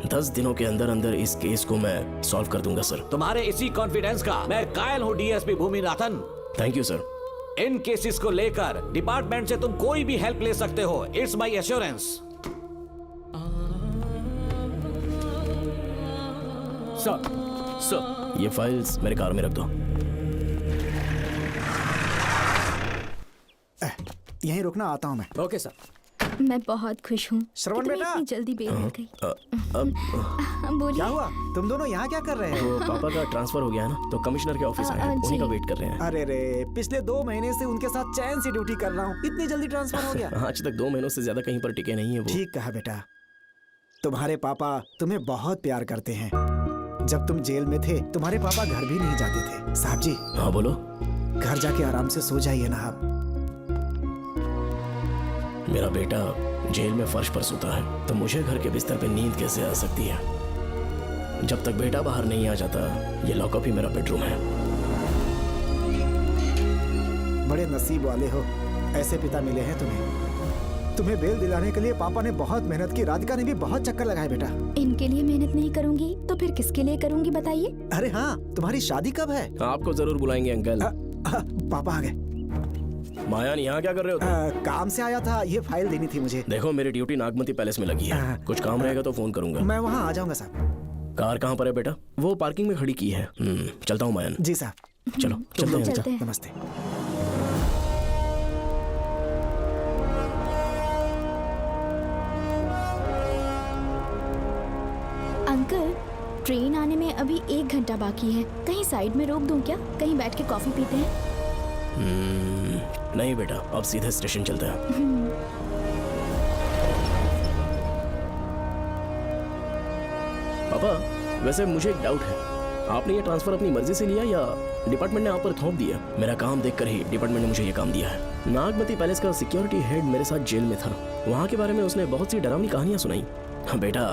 10 दिनों के अंदर अंदर इस केस को मैं सॉल्व कर दूंगा सर। तुम्हारे इसी कॉन्फिडेंस का मैं कायल हूँ DSP Bhuminathan. Thank you sir. In cases को लेकर डिपार्टमेंट से तुम कोई भी हेल्प ले सकते हो। It's my assurance. सर ये फाइल्स मेरे कार में रख दो। यहीं रुकना, आता हूँ मैं। Okay sir. मैं बहुत खुश हूँ। श्रवण बेटा, इतनी जल्दी बेल मिल गई। बोलिए। क्या हुआ? तुम दोनों यहाँ क्या कर रहे वो हैं? पापा का ट्रांसफर हो गया है ना, तो कमिश्नर के ऑफिस आए हैं, उन्हीं का वेट कर रहे हैं। अरे रे, पिछले 2 महीने से उनके साथ चैन से ड्यूटी कर रहा हूँ, इतनी जल्दी ट्रांसफर हो गया? आज तक 2 महीनों से ज्यादा कहीं पर टिके नहीं है वो। ठीक कहा बेटा, तुम्हारे पापा तुम्हें बहुत प्यार करते हैं। जब तुम जेल में थे तुम्हारे पापा घर भी नहीं जाते थे। साहब जी। हाँ बोलो। घर जाके आराम से सो जाइए ना आप। मेरा बेटा जेल में फर्श पर सोता है तो मुझे घर के बिस्तर पे नींद कैसे आ सकती है? जब तक बेटा बाहर नहीं आ जाता, ये लॉकअप ही मेरा बेडरूम है। बड़े नसीब वाले हो, ऐसे पिता मिले हैं तुम्हें। तुम्हें बेल दिलाने के लिए पापा ने बहुत मेहनत की, राधिका ने भी बहुत चक्कर लगाए बेटा। इनके लिए मेहनत नहीं करूंगी तो फिर किसके लिए करूंगी बताइए? अरे हाँ, तुम्हारी शादी कब है? आपको जरूर बुलाएंगे अंकल। पापा आ गए। मायान यहाँ क्या कर रहे हो तुम? काम से आया था, ये फाइल देनी थी मुझे। देखो मेरी ड्यूटी नागमती पैलेस में लगी है, कुछ काम रहेगा तो फोन करूंगा। मैं वहाँ आ जाऊंगा साहब। कार कहाँ पर है बेटा? वो पार्किंग में खड़ी की है। चलता हूँ मायान। जी साहब। चलो चलते हैं। नमस्ते। अंकल, ट्रेन आने में अभी 1 घंटा बाकी है। कहीं साइड में रोक दूं क्या? कहीं बैठ के कॉफी पीते हैं? नहीं बेटा, अब सीधे स्टेशन चलते हैं। पापा, वैसे मुझे एक डाउट है, आपने ये ट्रांसफर अपनी मर्जी से लिया या डिपार्टमेंट ने आप पर थोप दिया? मेरा काम देखकर ही डिपार्टमेंट ने मुझे ये काम दिया है। नागमती पैलेस का सिक्योरिटी हेड मेरे साथ जेल में था। वहाँ के बारे में उसने बहुत सी डरावनी कहानियां सुनाई। बेटा,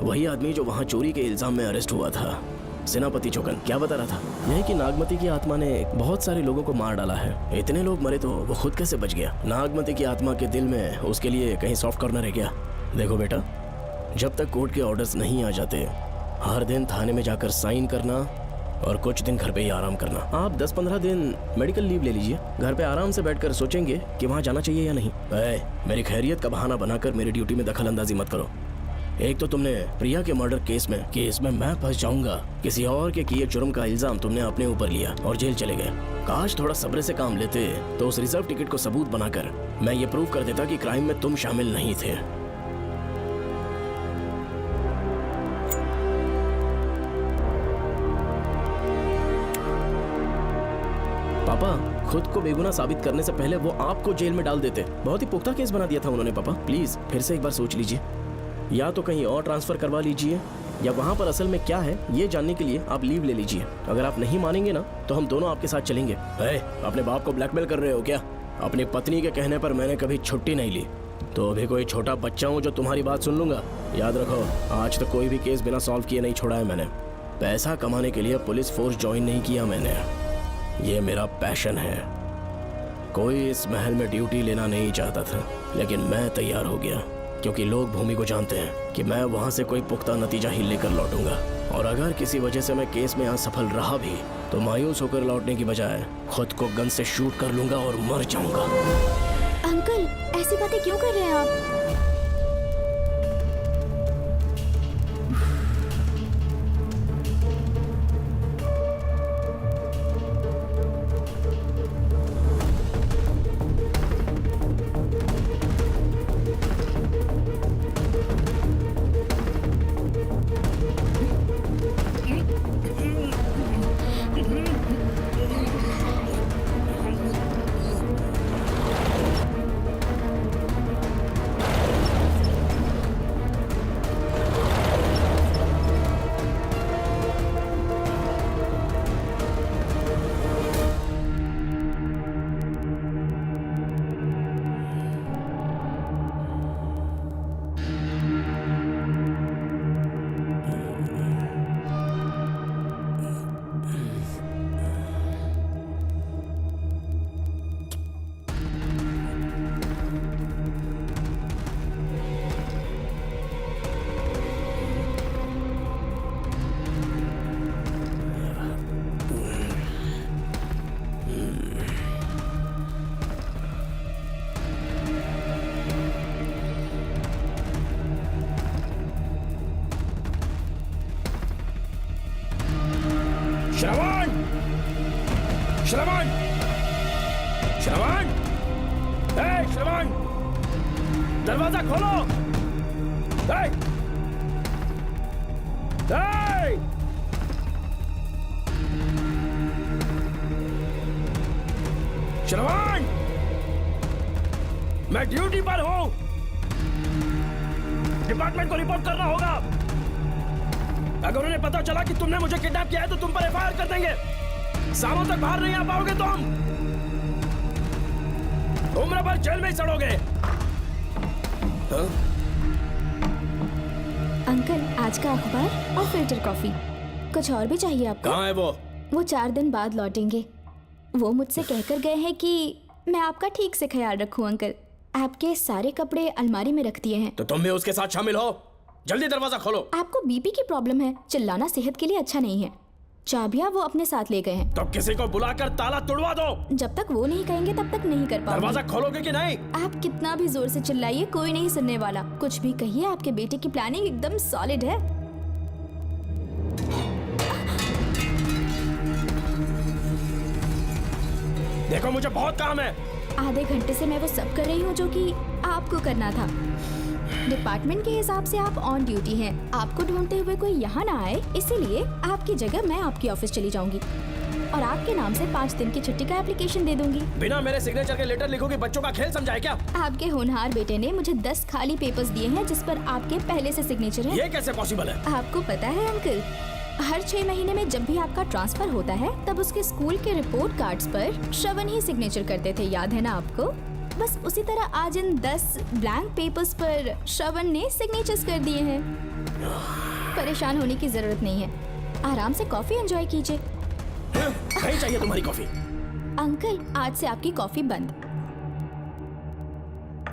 वही आदमी जो वहाँ चोरी के इल्जाम में अरेस्ट हुआ था, सेनापति चौकन, क्या बता रहा था? यह कि नागमती की आत्मा ने बहुत सारे लोगों को मार डाला है। इतने लोग मरे तो वो खुद कैसे बच गया? नागमती की आत्मा के दिल में उसके लिए कहीं सॉफ्ट कॉर्नर है क्या? देखो बेटा, जब तक कोर्ट के ऑर्डर्स नहीं आ जाते, हर दिन थाने में जाकर साइन करना और कुछ दिन घर पे ही आराम करना। आप 10-15 दिन मेडिकल लीव ले लीजिए, घर पे आराम से बैठकर सोचेंगे कि वहाँ जाना चाहिए या नहीं। मेरी खैरियत का बहाना बनाकर मेरी ड्यूटी में दखल अंदाजी मत करो। एक तो तुमने प्रिया के मर्डर केस में कि इसमें मैं फंस जाऊंगा, किसी और के किए जुर्म का इल्जाम तुमने अपने ऊपर लिया और जेल चले गए। काश थोड़ा सब्र से काम लेते तो उस रिजर्व टिकट को सबूत बनाकर मैं ये प्रूव कर देता कि क्राइम में तुम शामिल नहीं थे। पापा, खुद को बेगुनाह साबित करने से पहले वो आपको जेल में डाल देते। बहुत ही पुख्ता केस बना दिया था उन्होंने। पापा प्लीज फिर से एक बार सोच लीजिए, या तो कहीं और ट्रांसफर करवा लीजिए या वहाँ पर असल में क्या है ये जानने के लिए आप लीव ले लीजिए। अगर आप नहीं मानेंगे ना तो हम दोनों आपके साथ चलेंगे। अपने बाप को ब्लैकमेल कर रहे हो क्या? अपनी पत्नी के कहने पर मैंने कभी छुट्टी नहीं ली, तो अभी कोई छोटा बच्चा हूँ जो तुम्हारी बात सुन लूंगा? याद रखो, आज तक कोई भी केस बिना सॉल्व किए नहीं छोड़ा है मैंने। पैसा कमाने के लिए पुलिस फोर्स ज्वाइन नहीं किया मैंने, ये मेरा पैशन है। कोई इस महल में ड्यूटी लेना नहीं चाहता था, लेकिन मैं तैयार हो गया क्योंकि लोग भूमि को जानते हैं कि मैं वहां से कोई पुख्ता नतीजा ही लेकर लौटूंगा। और अगर किसी वजह से मैं केस में असफल रहा भी तो मायूस होकर लौटने की बजाय खुद को गन से शूट कर लूंगा और मर जाऊंगा। अंकल, ऐसी बातें क्यों कर रहे हैं आप? श्रवण, श्रवण, श्रवण, ए श्रवण, दरवाजा खोलो। ए, ए, श्रवण, मैं ड्यूटी पर हूं। डिपार्टमेंट को रिपोर्ट करना होगा। अगर उन्हें पता चला कि तुमने मुझे किडनैप किया है तो तुम पर एफआईआर कर देंगे। शामों तक बाहर नहीं आ पाओगे तुम। उम्र भर जेल में ही सड़ोगे। अंकल, आज का अखबार और फिल्टर कॉफी। कुछ और भी चाहिए आपको? कहाँ है वो? वो 4 दिन बाद लौटेंगे। वो मुझसे कहकर गए हैं कि मैं आपका ठीक से ख्याल रखूं अंकल। आपके सारे कपड़े अलमारी में रख दिए हैं। तो तुम भी उसके साथ शामिल हो। जल्दी दरवाजा खोलो। आपको बीपी की प्रॉब्लम है, चिल्लाना सेहत के लिए अच्छा नहीं है। चाबियां वो अपने साथ ले गए हैं। तब किसी को बुलाकर ताला तोड़वा दो। जब तक वो नहीं कहेंगे तब तक नहीं कर पाओगे। दरवाजा खोलोगे कि नहीं? आप कितना भी जोर से चिल्लाइए, कोई नहीं सुनने वाला। कुछ भी कहिए, आपके बेटे की प्लानिंग एकदम सॉलिड है। देखो, मुझे बहुत काम है। आधे घंटे से मैं वो सब कर रही हूँ जो कि आपको करना था। डिपार्टमेंट के हिसाब से आप ऑन ड्यूटी हैं। आपको ढूंढते हुए कोई यहाँ ना आए, इसीलिए आपकी जगह मैं आपकी ऑफिस चली जाऊंगी और आपके नाम से 5 दिन की छुट्टी का एप्लीकेशन दे दूंगी। बिना मेरे सिग्नेचर के लेटर लिखोगे? बच्चों का खेल समझा है क्या? आपके होनहार बेटे ने मुझे 10 खाली पेपर्स दिए हैं जिस पर आपके पहले से सिग्नेचर है। ये कैसे पॉसिबल है? आपको पता है अंकल, हर 6 महीने में जब भी आपका ट्रांसफर होता है तब उसके स्कूल के रिपोर्ट कार्ड्स पर श्रवण ही सिग्नेचर करते थे, याद है ना आपको? बस उसी तरह आज इन 10 ब्लैंक पेपर्स पर श्रवण ने सिग्नेचर्स कर दिए हैं। परेशान होने की जरूरत नहीं है, आराम से कॉफी एंजॉय कीजिए। नहीं चाहिए तुम्हारी कॉफी। अंकल, आज से आपकी कॉफी बंद।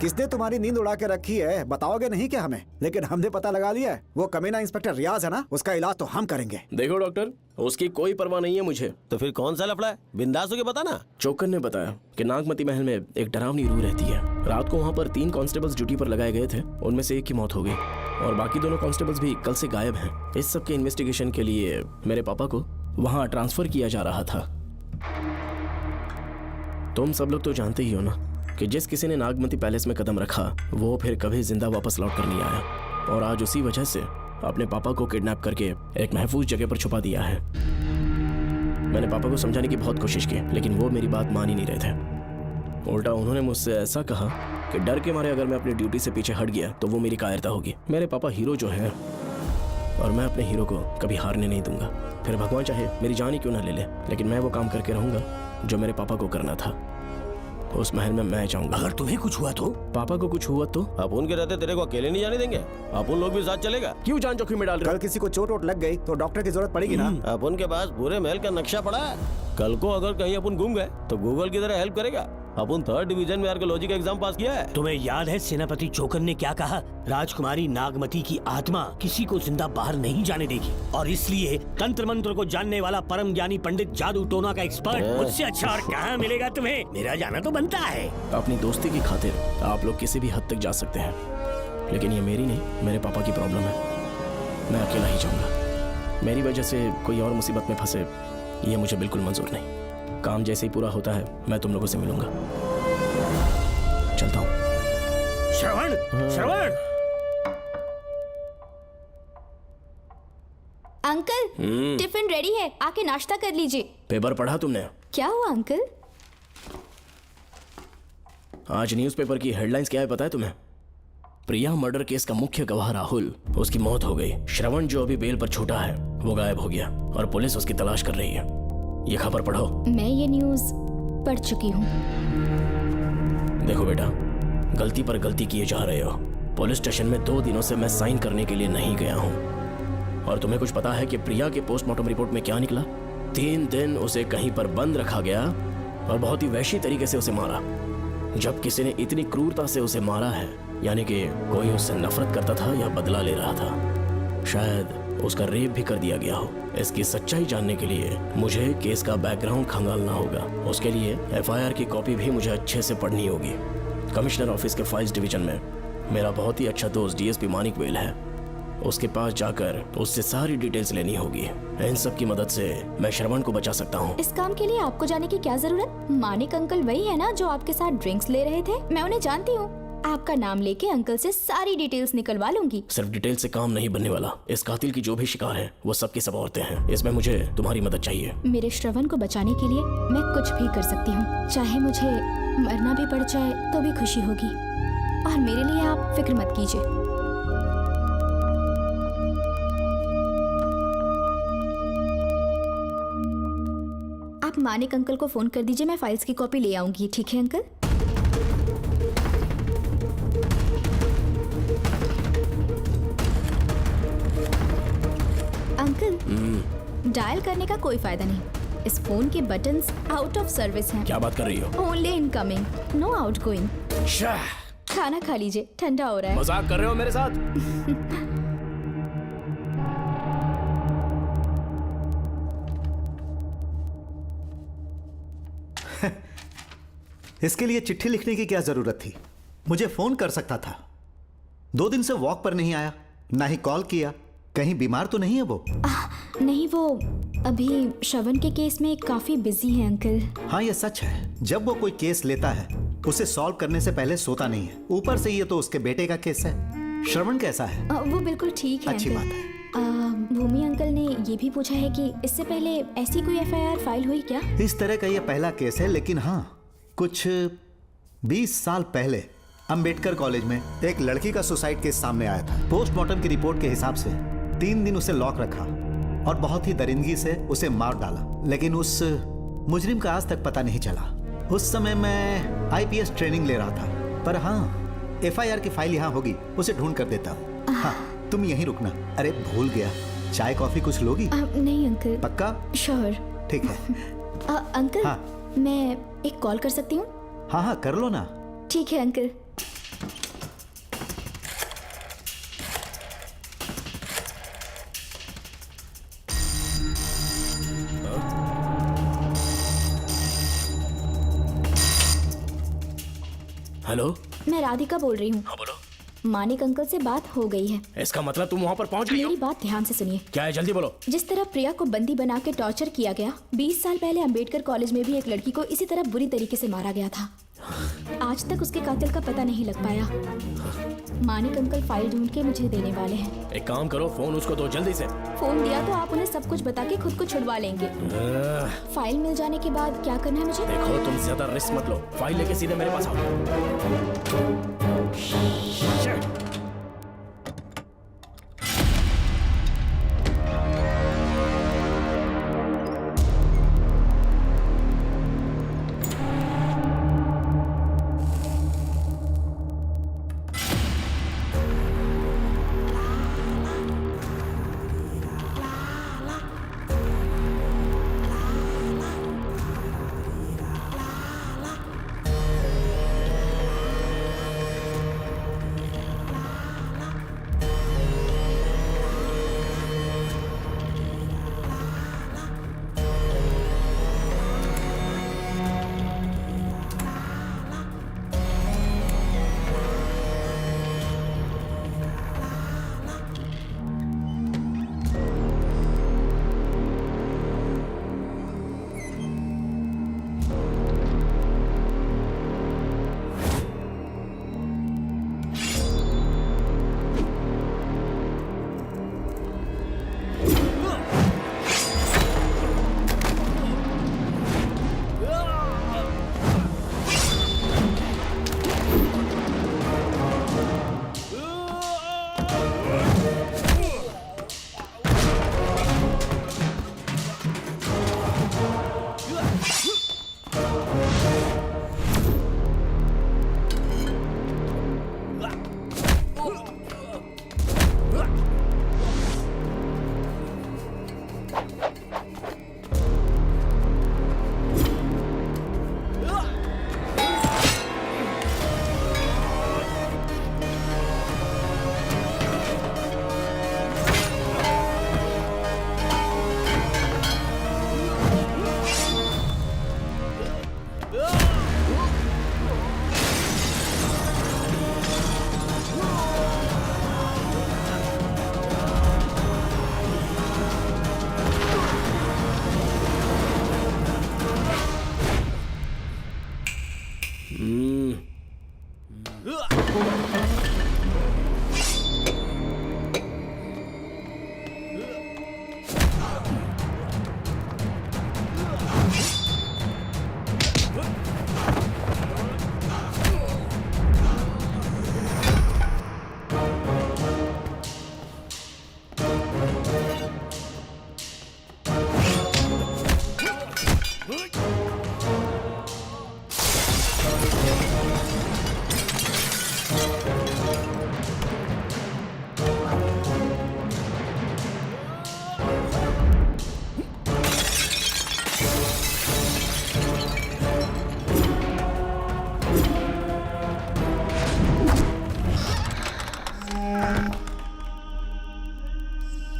किसने तुम्हारी नींद उड़ा के रखी है? बताओगे नहीं क्या हमें? लेकिन हमने पता लगा लिया है। वो कमीना इंस्पेक्टर रियाज है ना, उसका इलाज तो हम करेंगे। देखो डॉक्टर, उसकी कोई परवाह नहीं है मुझे। तो फिर कौन सा लफड़ा है? बिंदास होके बता ना। चोकर ने बताया कि नागमती महल में एक डरावनी रूह रहती है। रात को वहाँ पर 3 कांस्टेबल्स ड्यूटी पर लगाए गए थे। उनमें से एक की मौत हो गई और बाकी दोनों कांस्टेबल्स भी कल से गायब हैं। इस सब के इन्वेस्टिगेशन के लिए मेरे पापा को वहाँ ट्रांसफर किया जा रहा था। तुम सब लोग तो जानते ही हो ना कि जिस किसी ने नागमती पैलेस में कदम रखा वो फिर कभी जिंदा वापस लौट कर नहीं आया। और आज उसी वजह से अपने पापा को किडनैप करके एक महफूज जगह पर छुपा दिया है। मैंने पापा को समझाने की बहुत कोशिश की, लेकिन वो मेरी बात मान ही नहीं रहे थे। उल्टा उन्होंने मुझसे ऐसा कहा कि डर के मारे अगर मैं अपनी ड्यूटी से पीछे हट गया तो वो मेरी कायरता होगी। मेरे पापा हीरो जो है और मैं अपने हीरो को कभी हारने नहीं दूंगा। फिर भगवान चाहे मेरी जान ही क्यों ना ले ले, लेकिन मैं वो काम करके रहूंगा जो मेरे पापा को करना था। उस महल में मैं जाऊंगा। अगर तुम्हें कुछ हुआ तो? पापा को कुछ हुआ तो? अपुन के रहते तेरे को अकेले नहीं जाने देंगे। अपुन लोग भी साथ चलेगा। क्यों जान जोखिम में डाल रहे? कल किसी को चोट वोट लग गई तो डॉक्टर की जरूरत पड़ेगी ना। अपुन के पास पूरे महल का नक्शा पड़ा है। कल को अगर कहीं अपन गुम गए तो गूगल की तरह हेल्प करेगा। अपन 3rd डिवीजन में आर्कियोलॉजी का एग्जाम पास किया है। तुम्हें याद है सेनापति चोकर ने क्या कहा? राजकुमारी नागमती की आत्मा किसी को जिंदा बाहर नहीं जाने देगी और इसलिए तंत्र मंत्र को जानने वाला परम ज्ञानी पंडित जादू टोना का एक्सपर्ट मुझसे अच्छा और कहाँ मिलेगा तुम्हें? मेरा जाना तो बनता है। अपनी दोस्ती की खातिर आप लोग किसी भी हद तक जा सकते हैं, लेकिन ये मेरी नहीं, मेरे पापा की प्रॉब्लम है। मैं अकेला ही जाऊंगा। मेरी वजह से कोई और मुसीबत में फंसे ये मुझे बिल्कुल मंजूर नहीं। काम जैसे ही पूरा होता है मैं तुम लोगों से मिलूंगा। चलता हूँ। श्रवण, श्रवण। अंकल, टिफिन रेडी है, आके नाश्ता कर लीजिए। पेपर पढ़ा तुमने? क्या हुआ अंकल? आज न्यूज़पेपर की हेडलाइंस क्या है पता है तुम्हें? प्रिया मर्डर केस का मुख्य गवाह राहुल, उसकी मौत हो गई। श्रवण जो अभी बेल पर छूटा है वो गायब हो गया और पुलिस उसकी तलाश कर रही है। ये खबर पढ़ो। मैं ये न्यूज़ पढ़ चुकी हूँ। देखो बेटा, गलती पर गलती किए जा रहे हो। पुलिस स्टेशन में 2 दिनों से मैं साइन करने के लिए नहीं गया हूँ। और तुम्हें कुछ पता है कि प्रिया के पोस्टमार्टम रिपोर्ट में क्या निकला? 3 दिन उसे कहीं पर बंद रखा गया और बहुत ही वैशी तरीके से उसे मारा। जब किसी ने इतनी क्रूरता से उसे मारा है, यानी कि कोई उससे नफरत करता था या बदला ले रहा था। शायद उसका रेप भी कर दिया गया हो। इसकी सच्चाई जानने के लिए मुझे केस का बैकग्राउंड खंगालना होगा। उसके लिए एफआईआर की कॉपी भी मुझे अच्छे से पढ़नी होगी। कमिश्नर ऑफिस के फाइल्स डिवीजन में मेरा बहुत ही अच्छा दोस्त डीएसपी मानिक वेल है। उसके पास जाकर उससे सारी डिटेल्स लेनी होगी। इन सब की मदद से मैं श्रवण को बचा सकता हूँ। इस काम के लिए आपको जाने की क्या जरूरत? मानिक अंकल वही है ना जो आपके साथ ड्रिंक्स ले रहे थे? मैं उन्हें जानती हूँ। आपका नाम लेके अंकल से सारी डिटेल्स निकलवा लूंगी। सिर्फ डिटेल से काम नहीं बनने वाला। इस कातिल की जो भी शिकार है वो सब की सब औरतें हैं। इसमें मुझे तुम्हारी मदद चाहिए। मेरे श्रवण को बचाने के लिए मैं कुछ भी कर सकती हूँ। चाहे मुझे मरना भी पड़ जाए तो भी खुशी होगी। और मेरे लिए आप फिक्र मत कीजिए। आप मानिक अंकल को फोन कर दीजिए, मैं फाइल्स की कॉपी ले आऊंगी। ठीक है अंकल? अंकल, डायल करने का कोई फायदा नहीं। इस फोन के बटन्स आउट ऑफ सर्विस हैं। क्या बात कर रही हो? Only incoming, no outgoing. खाना खा लीजिए, ठंडा हो रहा है। मजाक कर रहे हो मेरे साथ? इसके लिए चिट्ठी लिखने की क्या जरूरत थी? मुझे फोन कर सकता था। 2 दिन से वॉक पर नहीं आया, ना ही कॉल किया। कहीं बीमार तो नहीं है वो? नहीं, वो अभी श्रवण के केस में काफी बिजी है अंकल। हाँ, ये सच है। जब वो कोई केस लेता है उसे सॉल्व करने से पहले सोता नहीं है। ऊपर से ये तो उसके बेटे का केस है। श्रवण कैसा है? वो बिल्कुल ठीक है। अच्छी अंकल। बात है। भूमि अंकल ने ये भी पूछा है कि इससे पहले ऐसी कोई FIR फाइल हुई क्या? इस तरह का ये पहला केस है, लेकिन हाँ, कुछ 20 साल पहले अंबेडकर कॉलेज में एक लड़की का सुसाइड केस सामने आया था। पोस्टमार्टम की रिपोर्ट के हिसाब से 3 दिन उसे लॉक रखा और बहुत ही दरिंदगी से उसे मार डाला, लेकिन उस मुजरिम का आज तक पता नहीं चला। उस समय मैं IPS ट्रेनिंग ले रहा था, पर हाँ, FIR की फाइल यहाँ होगी, उसे ढूंढ कर देता हूँ। हाँ, तुम यहीं रुकना। अरे भूल गया, चाय कॉफी कुछ लोगी? नहीं अंकल। पक्का? श्योर। ठीक है। अंकल, हाँ। मैं एक कॉल कर सकती हूँ? हाँ हाँ, कर लो ना। ठीक है अंकल। हेलो, मैं राधिका बोल रही हूँ। हाँ बोलो। मानिक अंकल से बात हो गई है। इसका मतलब तुम वहाँ पर पहुँच गई हो? मेरी बात ध्यान से सुनिए। क्या है, जल्दी बोलो। जिस तरह प्रिया को बंदी बना के टॉर्चर किया गया, 20 साल पहले अंबेडकर कॉलेज में भी एक लड़की को इसी तरह बुरी तरीके से मारा गया था। आज तक उसके कातिल का पता नहीं लग पाया। मानिक अंकल फाइल ढूंढ के मुझे देने वाले हैं। एक काम करो, फोन उसको दो जल्दी से। फोन दिया तो आप उन्हें सब कुछ बता के खुद को छुड़वा लेंगे। फाइल मिल जाने के बाद क्या करना है मुझे? देखो, तुम ज्यादा रिस्क मत लो। फाइल लेके सीधे मेरे पास आओ।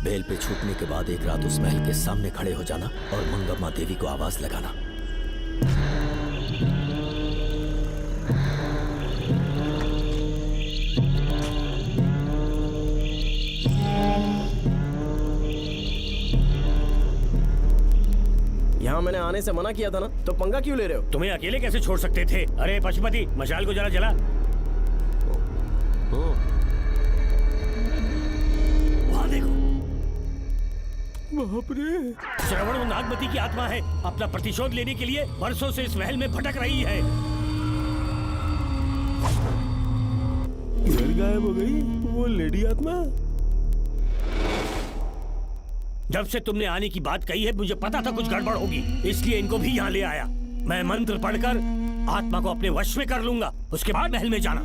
बेल पे छूटने के बाद एक रात उस महल के सामने खड़े हो जाना और मंगम्मा देवी को आवाज लगाना। यहाँ मैंने आने से मना किया था ना, तो पंगा क्यों ले रहे हो? तुम्हें अकेले कैसे छोड़ सकते थे? अरे पशुपति, मशाल को जरा जला। वहाँ देखो। बाप रे! श्रवण वो नागमती की आत्मा है, अपना प्रतिशोध लेने के लिए वर्षों से इस महल में भटक रही है। घर गायब हो गई वो लेडी आत्मा। जब से तुमने आने की बात कही है मुझे पता था कुछ गड़बड़ होगी, इसलिए इनको भी यहाँ ले आया। मैं मंत्र पढ़कर आत्मा को अपने वश में कर लूंगा, उसके बाद महल में जाना।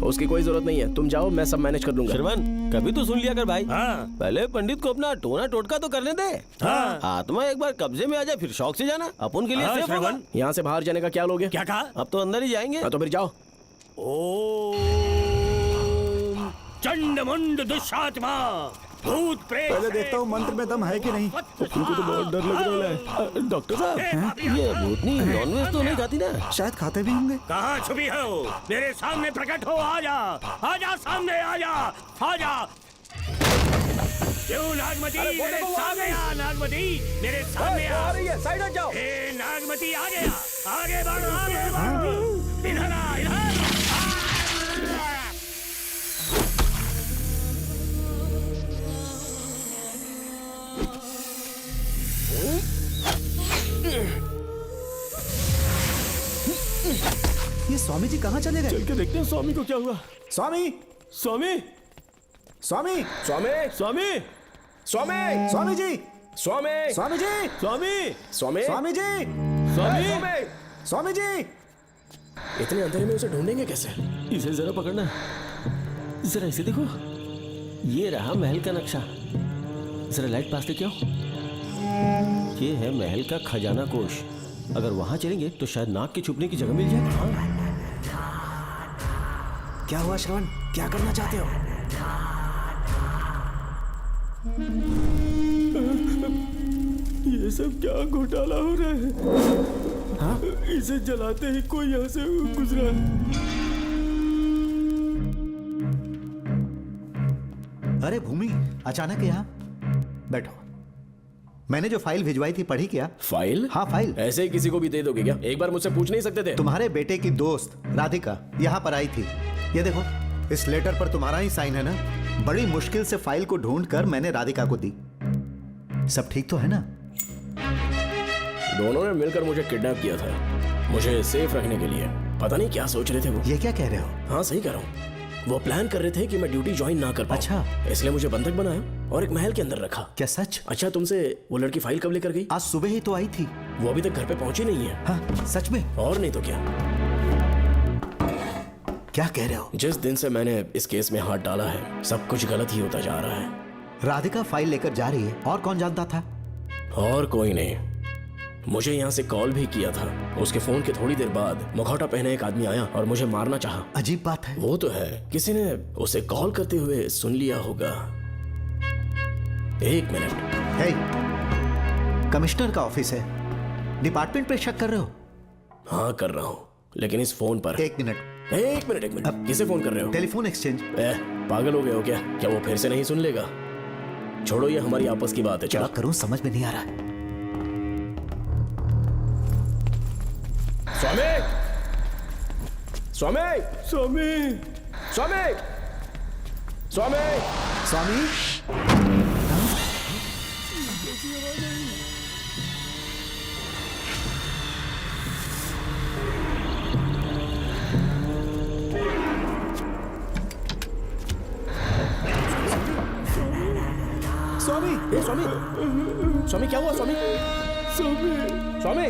उसकी कोई जरूरत नहीं है, तुम जाओ, मैं सब मैनेज कर लूंगा। श्रवण, कभी तो सुन लिया कर भाई। हाँ। पहले पंडित को अपना टोना टोटका तो करने दे। हाँ। आत्मा एक बार कब्जे में आ जाए फिर शौक से जाना, अपन के लिए हाँ, सेफ होगा। श्रवण। यहाँ से बाहर जाने का क्या लोगे? क्या कहा? अब तो अंदर ही जाएंगे। तो फिर जाओ। ओम चंड मुंड दुष्टात्मा भूत प्रेत। पहले देखता हूँ मंत्र में दम है कि नहीं। उनको तो बहुत डर लग रहा है। डॉक्टर साहब, ये भूतनी नॉनवेज तो नहीं खाती ना? शायद खाते भी होंगे। कहाँ छुपी हो? मेरे सामने प्रकट हो, आजा, आजा सामने, आजा, आजा। क्यों नागमती मेरे सामने आ, नागमती मेरे सामने आ रही है, साइड हट जाओ। ए नागमती आ गया, आगे बढ़, आगे बढ़, इधर आ, इधर। ये स्वामी जी कहाँ चले गए? चल के देखते हैं स्वामी को क्या हुआ। स्वामी, स्वामी, स्वामी, स्वामी, स्वामी, स्वामी, स्वामी जी, स्वामी, स्वामी जी, स्वामी, स्वामी, स्वामी जी, स्वामी, स्वामी जी। इतने अंधेरे में उसे ढूंढेंगे कैसे? इसे जरा पकड़ना, जरा इसे देखो, ये रहा महल का नक्शा। जरा लाइट पास लेके आओ। ये है महल का खजाना कोष। अगर वहां चलेंगे तो शायद नाग के छुपने की जगह मिल जाए। हाँ। क्या हुआ श्रवण, क्या करना चाहते हो? ये सब क्या घोटाला हो रहा है? हाँ? इसे जलाते ही कोई यहाँ से गुजरा। अरे भूमि, अचानक यहाँ? बैठो। मैंने जो फाइल भिजवाई थी पढ़ी क्या? फाइल? हाँ फाइल। ऐसे ही किसी को भी दे दोगे क्या? एक बार मुझसे पूछ नहीं सकते थे? तुम्हारे बेटे की दोस्त राधिका यहाँ पर आई थी। ये देखो, इस लेटर पर तुम्हारा ही साइन है ना? बड़ी मुश्किल से फाइल को ढूंढकर मैंने राधिका को दी। सब ठीक तो है ना? दोनों ने मिलकर मुझे किडनैप किया था, मुझे सेफ रखने के लिए। पता नहीं क्या सोच रहे थे वो। ये क्या कह रहे हो? हाँ सही कह रहा हूँ। वो प्लान कर रहे थे कि मैं ड्यूटी ज्वाइन ना कर पाऊं। अच्छा। इसलिए मुझे बंधक बनाया और एक महल के अंदर रखा। क्या सच? अच्छा, तुमसे वो लड़की फाइल कब लेकर गई? आज सुबह ही तो आई थी। वो अभी तक घर पे पहुंची नहीं है। हाँ, सच में? और नहीं तो क्या। क्या कह रहे हो? जिस दिन से मैंने इस केस में हाथ डाला है, सब कुछ गलत ही होता जा रहा है। राधिका फाइल लेकर जा रही है, और कौन जानता था? और कोई नहीं। मुझे यहाँ से कॉल भी किया था। उसके फोन के थोड़ी देर बाद मुखौटा पहने एक आदमी आया और मुझे मारना चाहा। अजीब बात है। वो तो है, किसी ने उसे कॉल करते हुए सुन लिया होगा। एक मिनट। हे, कमिश्नर का ऑफिस है, डिपार्टमेंट पे शक कर रहे हो? हाँ कर रहा हूँ, लेकिन इस फोन पर। एक मिनट। किसे फोन कर रहे हो? Telephone exchange. पागल हो गए हो क्या? क्या वो फिर से नहीं सुन लेगा? छोड़ो, ये हमारी आपस की बात है। क्या करूं समझ में नहीं आ रहा है। स्वामी, स्वामी, स्वामी, स्वामी, स्वामी, स्वामी। स्वामी, स्वामी, स्वामी क्या हुआ? स्वामी, स्वामी, स्वामी,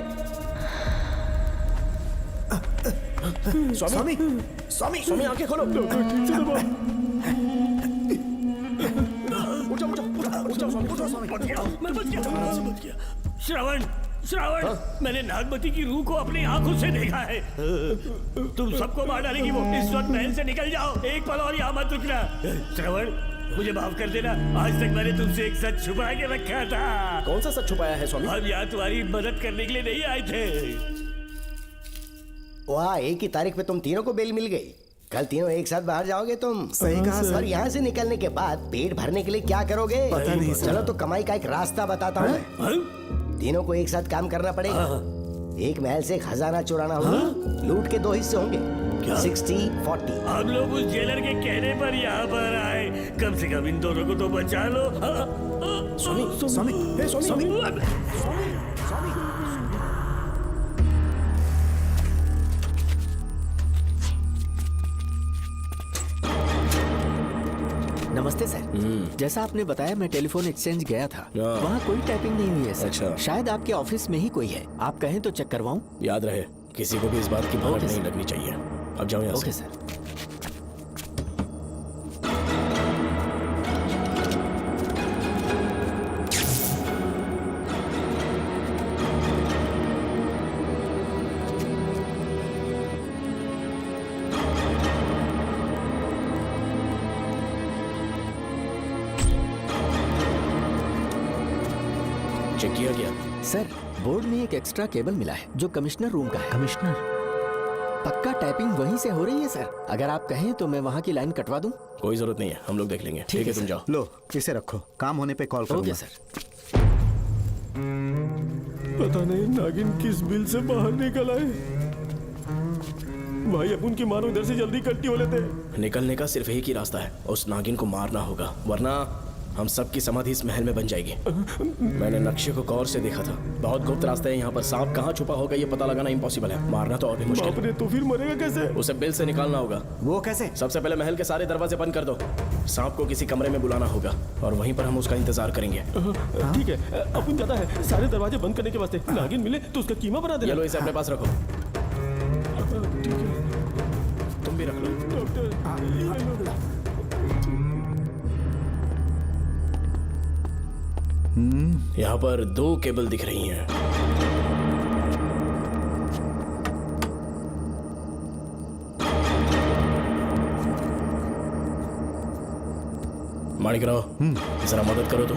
स्वामी, स्वामी, स्वामी आंखें खोलो। ठीक से दबाओ। उठो, उठो, उठो, स्वामी, उठो, स्वामी। मैं बच गया। श्रवण, श्रवण, मैंने नागमती की रूह को अपनी आंखों से देखा है। तुम सबको मार डालेगी वो। इस वक्त महल से निकल जाओ, एक पल और यहाँ मत रुकना। श्रवण, मुझे माफ कर देना। आज तक मैंने तुमसे एक सच छुपा के रखा था। कौन सा सच छुपाया है स्वामी? हम यहाँ तुम्हारी मदद करने के लिए नहीं आए थे। वाह, एक ही तारीख पे तुम तीनों को बेल मिल गई। कल तीनों एक साथ बाहर जाओगे तुम। सही कहा सर। और यहाँ से निकलने के बाद पेट भरने के लिए क्या करोगे? पता नहीं सर। चलो तो कमाई का एक रास्ता बताता हूँ मैं। तीनों को एक साथ काम करना पड़ेगा। एक महल से खजाना चुराना होगा। लूट के 2 हिस्से होंगे, 60-40। हम लोग उस जेलर के कहने पर यहाँ पर आए। कम से कम इन दोनों को तो बचा लो। स्वामी, स्वामी, हे स्वामी, नमस्ते सर। जैसा आपने बताया मैं टेलीफोन एक्सचेंज गया था, वहाँ कोई टाइपिंग नहीं हुई है सर। अच्छा। शायद आपके ऑफिस में ही कोई है, आप कहें तो चेक करवाऊं? याद रहे, किसी को भी इस बात की भनक नहीं लगनी चाहिए। अब जाओ यहाँ से। Okay sir. चेक किया गया सर। बोर्ड में एक एक्स्ट्रा केबल मिला है जो कमिश्नर रूम का है। कमिश्नर? पक्का टाइपिंग वहीं से हो रही है सर। अगर आप कहें तो मैं वहाँ की लाइन कटवा दूं? कोई जरूरत नहीं है, हम लोग देख लेंगे। ठीक है, तुम जाओ। लो इसे रखो, काम होने पे कॉल करूंगा। Okay sir. पता नहीं नागिन किस बिल से बाहर निकल आए। भाई अब उनकी मानो इधर से जल्दी कट्टी हो लेते। निकलने का सिर्फ एक ही रास्ता है, उस नागिन को मारना होगा, वरना हम सबकी समाधि इस महल में बन जाएगी। मैंने नक्शे को गौर से देखा था, बहुत गुप्त रास्ता है यहाँ पर। सांप कहाँ छुपा होगा ये पता लगाना इम्पॉसिबल है, मारना तो और भी मुश्किल है। तो फिर मरेगा कैसे? उसे बिल से निकालना होगा। वो कैसे? सबसे पहले महल के सारे दरवाजे बंद कर दो। सांप को किसी कमरे में बुलाना होगा और वहीं पर हम उसका इंतजार करेंगे। ठीक है, अपन जाता है। सारे दरवाजे बंद करने के वास्ते नागिन मिले तो उसका कीमा बना देना। ये लो, इसे अपने पास रखो। तुम भी रख लो। यहाँ पर 2 केबल दिख रही हैं। माणिकराव, जरा मदद करो तो।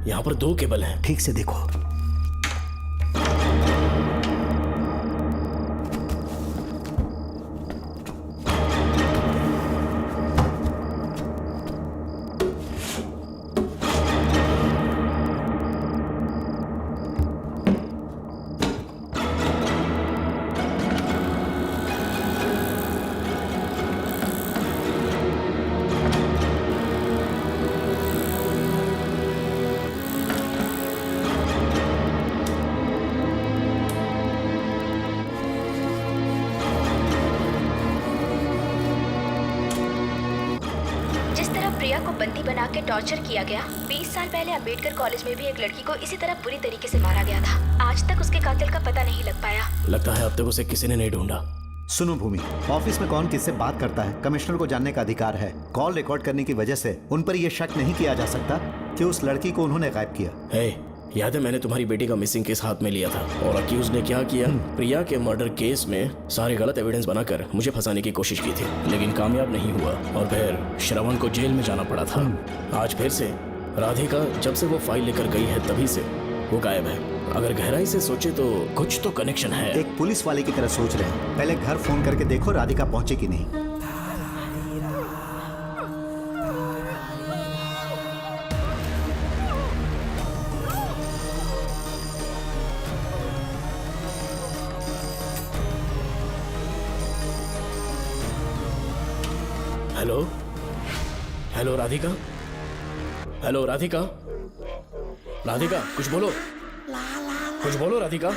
यहाँ पर 2 केबल हैं। ठीक से देखो। प्रिया को बंदी बना के टॉर्चर किया गया। 20 साल पहले अंबेडकर कॉलेज में भी एक लड़की को इसी तरह बुरी तरीके से मारा गया था। आज तक उसके कातिल का पता नहीं लग पाया। लगता है अब तक उसे किसी ने नहीं ढूंढा। सुनो भूमि, ऑफिस में कौन किससे बात करता है कमिश्नर को जानने का अधिकार है। कॉल रिकॉर्ड करने की वजह से उन पर यह शक नहीं किया जा सकता कि उस लड़की को उन्होंने गायब किया। है, याद है मैंने तुम्हारी बेटी का मिसिंग केस हाथ में लिया था और अक्यूज ने क्या किया? प्रिया के मर्डर केस में सारे गलत एविडेंस बनाकर मुझे फंसाने की कोशिश की थी, लेकिन कामयाब नहीं हुआ और फिर श्रवण को जेल में जाना पड़ा था। आज फिर से राधिका जब से वो फाइल लेकर गई है तभी से वो गायब है। अगर गहराई से सोचे तो कुछ तो कनेक्शन है। एक पुलिस वाले की तरह सोच रहे हैं। पहले घर फोन करके देखो राधिका पहुंचे कि नहीं। Hello hello Radhika, hello Radhika, Radhika कुछ बोलो, कुछ बोलो राधिका।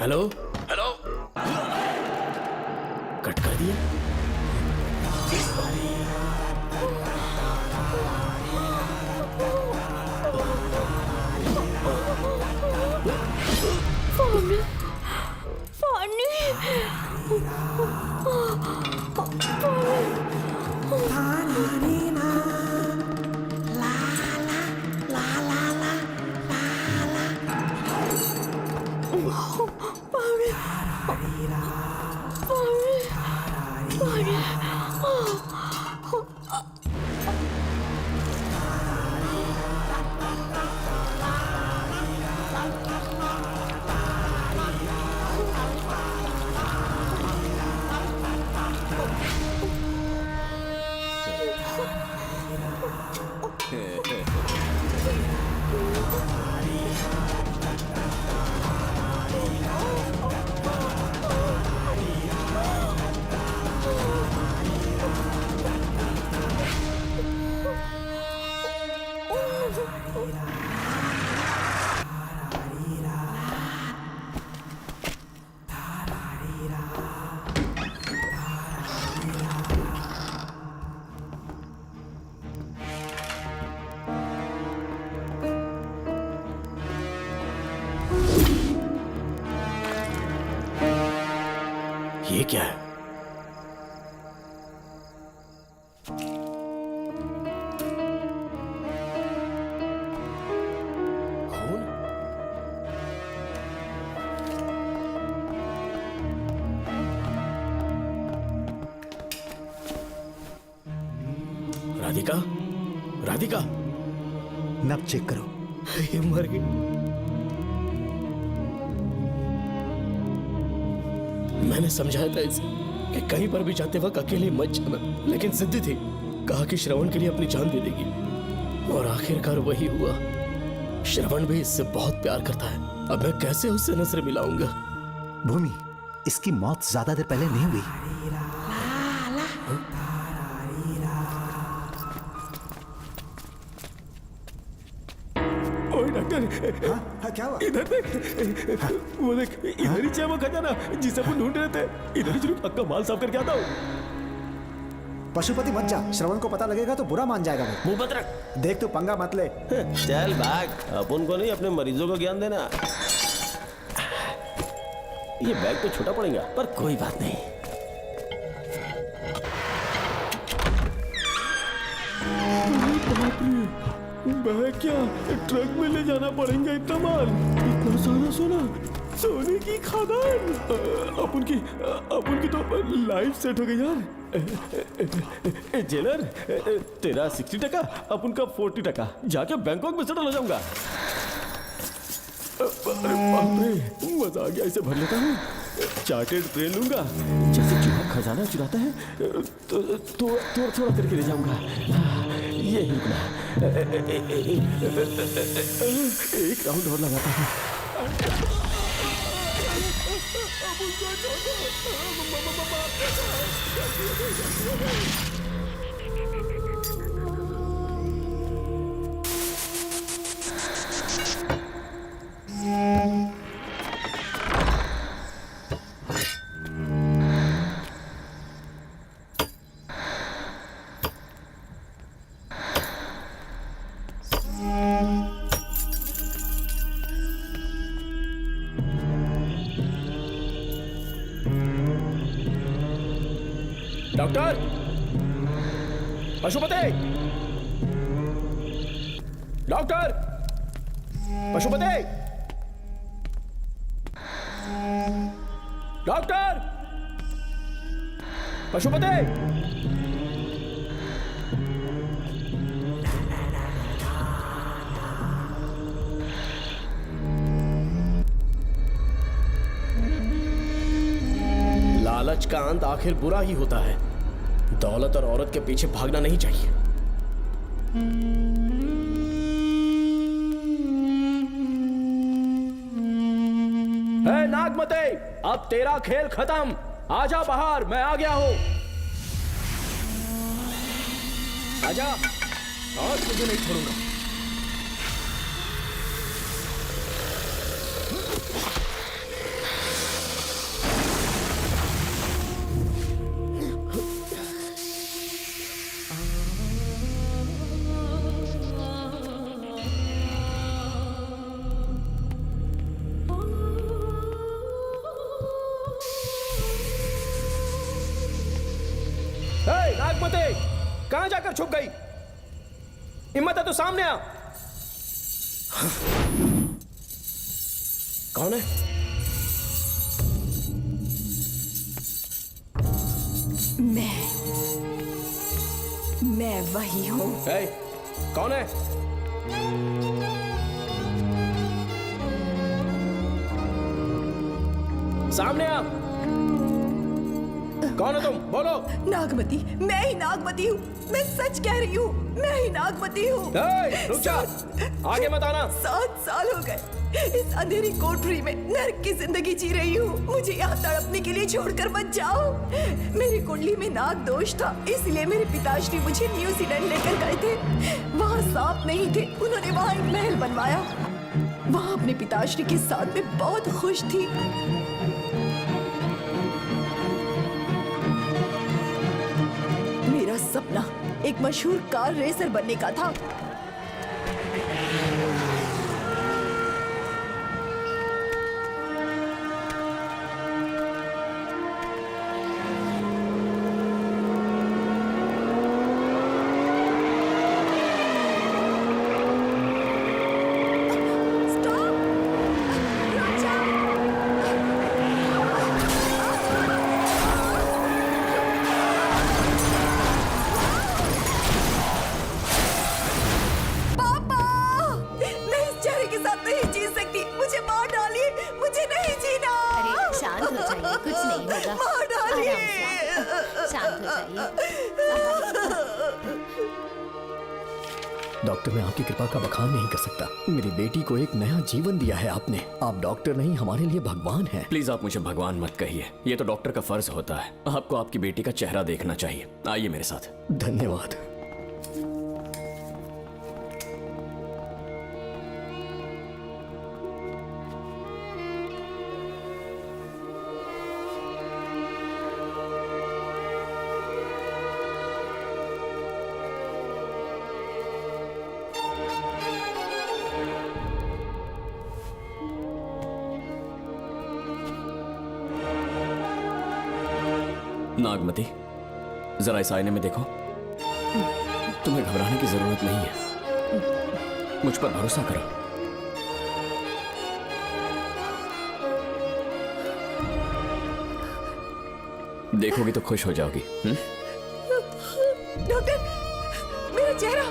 हेलो हेलो, कट कर दिया। राधिका, राधिका, नब चेक करो। ये मर गई। मैंने समझाया था इसे कि कहीं पर भी जाते वक्त अकेले मत जाना, लेकिन जिद्दी थी। कहा कि श्रवण के लिए अपनी जान दे देगी, और आखिरकार वही हुआ। श्रवण भी इससे बहुत प्यार करता है। अब मैं कैसे उससे नजर मिलाऊंगा? भूमि, इसकी मौत ज्यादा देर पहले नहीं हुई। हाँ, क्या हुआ? इधर देख, वो देख, इधर ही वो खजाना जिसे अपन ढूंढ रहे थे। इधर ही जरूर पक्का माल साफ करके आता हूँ। पशुपति मत जा, श्रवण को पता लगेगा तो बुरा मान जाएगा वो। मुंह बंद रख। देख तू पंगा मत ले। चल भाग, अपन को नहीं अपने मरीजों को ज्ञान देना। ये बैग तो छोटा पड़ेगा, पर कोई बात नहीं। बैग क्या ट्रक में ले जाना पड़ेगा? इतना माल, इतना सारा सोना, सोने की खदान। अपन की तो लाइफ सेट हो गई यार। जेलर, तेरा 60%, अपन का 40%। जाके बैंकॉक में सेटल हो जाऊंगा। अरे बाप रे, मजा आ गया। इसे भर लेता हूँ, चार्टेड ट्रेन लूंगा। जैसे चूहा खजाना चुराता है तो थोड़ा थोड़ा करके ले जाऊंगा। ये ही रुकना। एक राउंड और लगाता हूँ। Doctor, Pashupati, doctor, Pashupati, doctor, Pashupati. लालच का अंत आखिर बुरा ही होता है। दौलत और औरत के पीछे भागना नहीं चाहिए। नागमते, अब तेरा खेल खत्म। आजा बाहर, मैं आ गया हूं। आजा, आज तुझे नहीं छोड़ूंगा। नागमते, कहां जाकर छुप गई? हिम्मत है तो सामने आ। कौन है? मैं वही हूं। कौन है? सामने आ। कौन है तुम? बोलो। नागमती, मैं ही नागमती हूँ। मैं सच कह रही हूँ, मैं ही नागमती हूँ। रुक जा, आगे मत आना। 7 साल हो गए इस अंधेरी कोठरी में नर्क की जिंदगी जी रही हूँ। मुझे यहाँ तड़पने के लिए छोड़कर मत जाओ। मेरी कुंडली में नाग दोष था, इसलिए मेरे पिताश्री मुझे न्यूजीलैंड लेकर गए थे। वहाँ सांप नहीं थे, उन्होंने वहाँ एक महल बनवाया। वहाँ अपने पिताश्री के साथ में बहुत खुश थी। मेरा सपना एक मशहूर कार रेसर बनने का था। डॉक्टर, मैं आपकी कृपा का बखान नहीं कर सकता। मेरी बेटी को एक नया जीवन दिया है आपने। आप डॉक्टर नहीं, हमारे लिए भगवान हैं। प्लीज आप मुझे भगवान मत कहिए, ये तो डॉक्टर का फर्ज होता है। आपको आपकी बेटी का चेहरा देखना चाहिए। आइए मेरे साथ। धन्यवाद। नागमती, जरा इस आईने में देखो। तुम्हें घबराने की जरूरत नहीं है, मुझ पर भरोसा करो। देखोगी तो खुश हो जाओगी। डॉक्टर, मेरा चेहरा,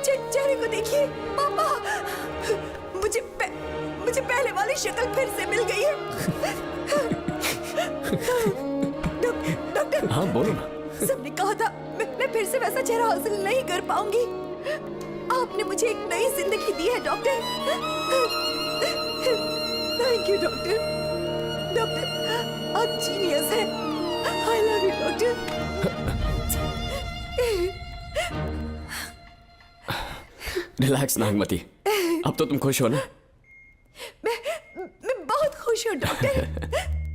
चेहरे को देखिए। पापा, मुझे पहले वाली शक्ल फिर से मिल गई है। डॉक्टर, हाँ बोलो ना। सबने कहा था मैं फिर से वैसा चेहरा हासिल नहीं कर पाऊंगी। आपने मुझे एक नई जिंदगी दी है doctor. Thank you doctor. Doctor, आप जीनियस हैं। I love you doctor. Relax Nagmati, अब तो तुम खुश हो ना? मैं बहुत खुश हूँ डॉक्टर।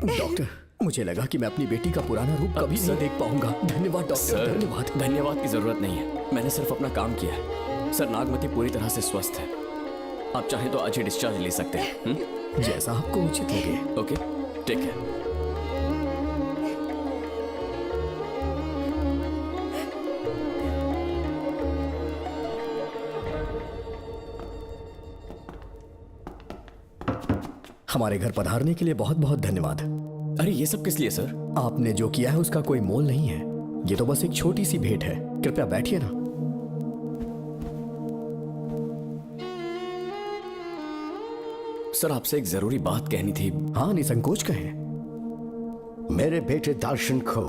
डॉक्टर, मुझे लगा कि मैं अपनी बेटी का पुराना रूप कभी नहीं देख पाऊंगा। धन्यवाद डॉक्टर, धन्यवाद। धन्यवाद की जरूरत नहीं है, मैंने सिर्फ अपना काम किया है। सर, नागमती पूरी तरह से स्वस्थ है। आप चाहें तो आज ही डिस्चार्ज ले सकते हैं। जैसा आपको उचित लगे। Okay, take care. हमारे घर पधारने के लिए बहुत बहुत धन्यवाद। अरे ये सब किस लिए सर? आपने जो किया है उसका कोई मोल नहीं है। ये तो बस एक छोटी सी भेंट है। कृपया बैठिए ना। सर, आपसे एक जरूरी बात कहनी थी। हाँ, निसंकोच कहें। मेरे बेटे दर्शन को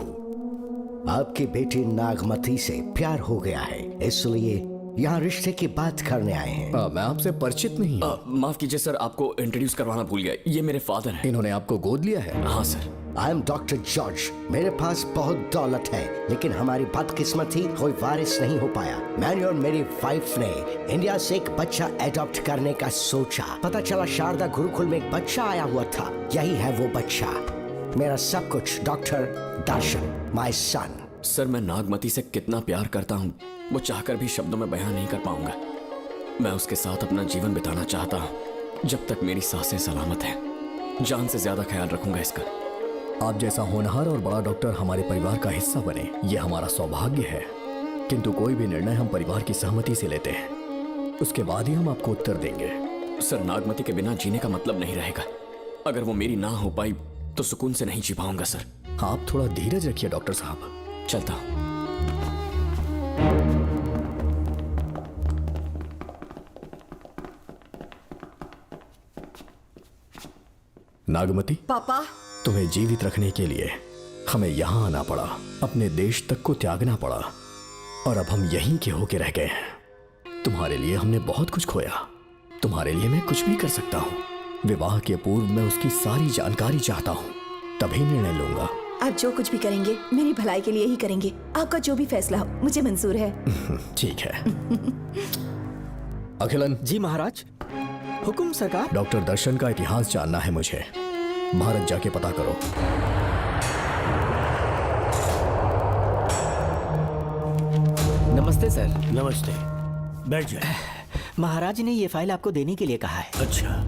आपकी बेटी नागमती से प्यार हो गया है, इसलिए यहाँ रिश्ते की बात करने आए हैं। मैं आपसे परिचित नहीं। माफ कीजिए सर, आपको इंट्रोड्यूस करवाना भूल गया। ये मेरे फादर हैं। इन्होंने आपको गोद लिया है? हाँ sir. I am doctor George. मेरे पास बहुत दौलत है, लेकिन हमारी बदकिस्मती कोई वारिस नहीं हो पाया। मैंने और मेरी वाइफ ने इंडिया से एक बच्चा एडॉप्ट करने का सोचा। पता चला शारदा गुरुकुल में एक बच्चा आया हुआ था। यही है वो बच्चा, मेरा सब कुछ। Doctor Darshan, my son. Sir, मैं नागमती से कितना प्यार करता हूँ वो चाहकर भी शब्दों में बयां नहीं कर पाऊंगा। मैं उसके साथ अपना जीवन बिताना चाहता हूँ जब तक मेरी सांसें सलामत हैं। जान से ज्यादा ख्याल रखूंगा इसका। आप जैसा होनहार और बड़ा डॉक्टर हमारे परिवार का हिस्सा बने, ये हमारा सौभाग्य है। किंतु कोई भी निर्णय हम परिवार की सहमति से लेते हैं, उसके बाद ही हम आपको उत्तर देंगे। सर, नागमती के बिना जीने का मतलब नहीं रहेगा। अगर वो मेरी ना हो पाई तो सुकून से नहीं जी पाऊंगा सर। आप थोड़ा धीरज रखिए डॉक्टर साहब। चलता हूं। नागमती, पापा, तुम्हें जीवित रखने के लिए हमें यहाँ आना पड़ा, अपने देश तक को त्यागना पड़ा, और अब हम यहीं के होके रह गए हैं। तुम्हारे लिए हमने बहुत कुछ खोया। तुम्हारे लिए मैं कुछ भी कर सकता हूँ। विवाह के पूर्व मैं उसकी सारी जानकारी चाहता हूँ, तभी निर्णय लूंगा। आप जो कुछ भी करेंगे मेरी भलाई के लिए ही करेंगे। आपका जो भी फैसला हो मुझे मंजूर है। ठीक है। अखिलन। जी महाराज। हुकुम सरकार। डॉक्टर दर्शन का इतिहास जानना है मुझे। भारत जाके पता करो। नमस्ते सर। नमस्ते, बैठ जाए। महाराज ने ये फाइल आपको देने के लिए कहा है। अच्छा।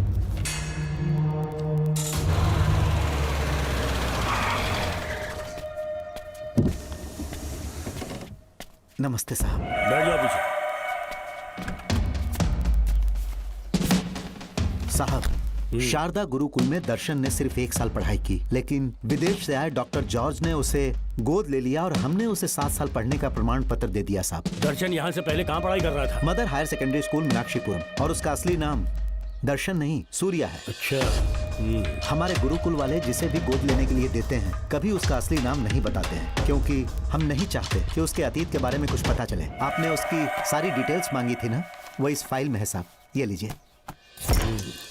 नमस्ते साहब। बैठ जाओ पीछे। साहब, शारदा गुरुकुल में दर्शन ने सिर्फ 1 साल पढ़ाई की, लेकिन विदेश से आए डॉक्टर जॉर्ज ने उसे गोद ले लिया और हमने उसे 7 साल पढ़ने का प्रमाण पत्र दे दिया साहब। दर्शन यहाँ से पहले कहाँ पढ़ाई कर रहा था? Mother higher secondary school Meenakshipuram, और उसका असली नाम दर्शन नहीं सूर्या है। अच्छा। हमारे गुरुकुल वाले जिसे भी गोद लेने के लिए देते हैं कभी उसका असली नाम नहीं बताते हैं, क्योंकि हम नहीं चाहते कि उसके अतीत के बारे में कुछ पता चले। आपने उसकी सारी डिटेल्स मांगी थी ना, वो इस फाइल में है साहब, ये लीजिए।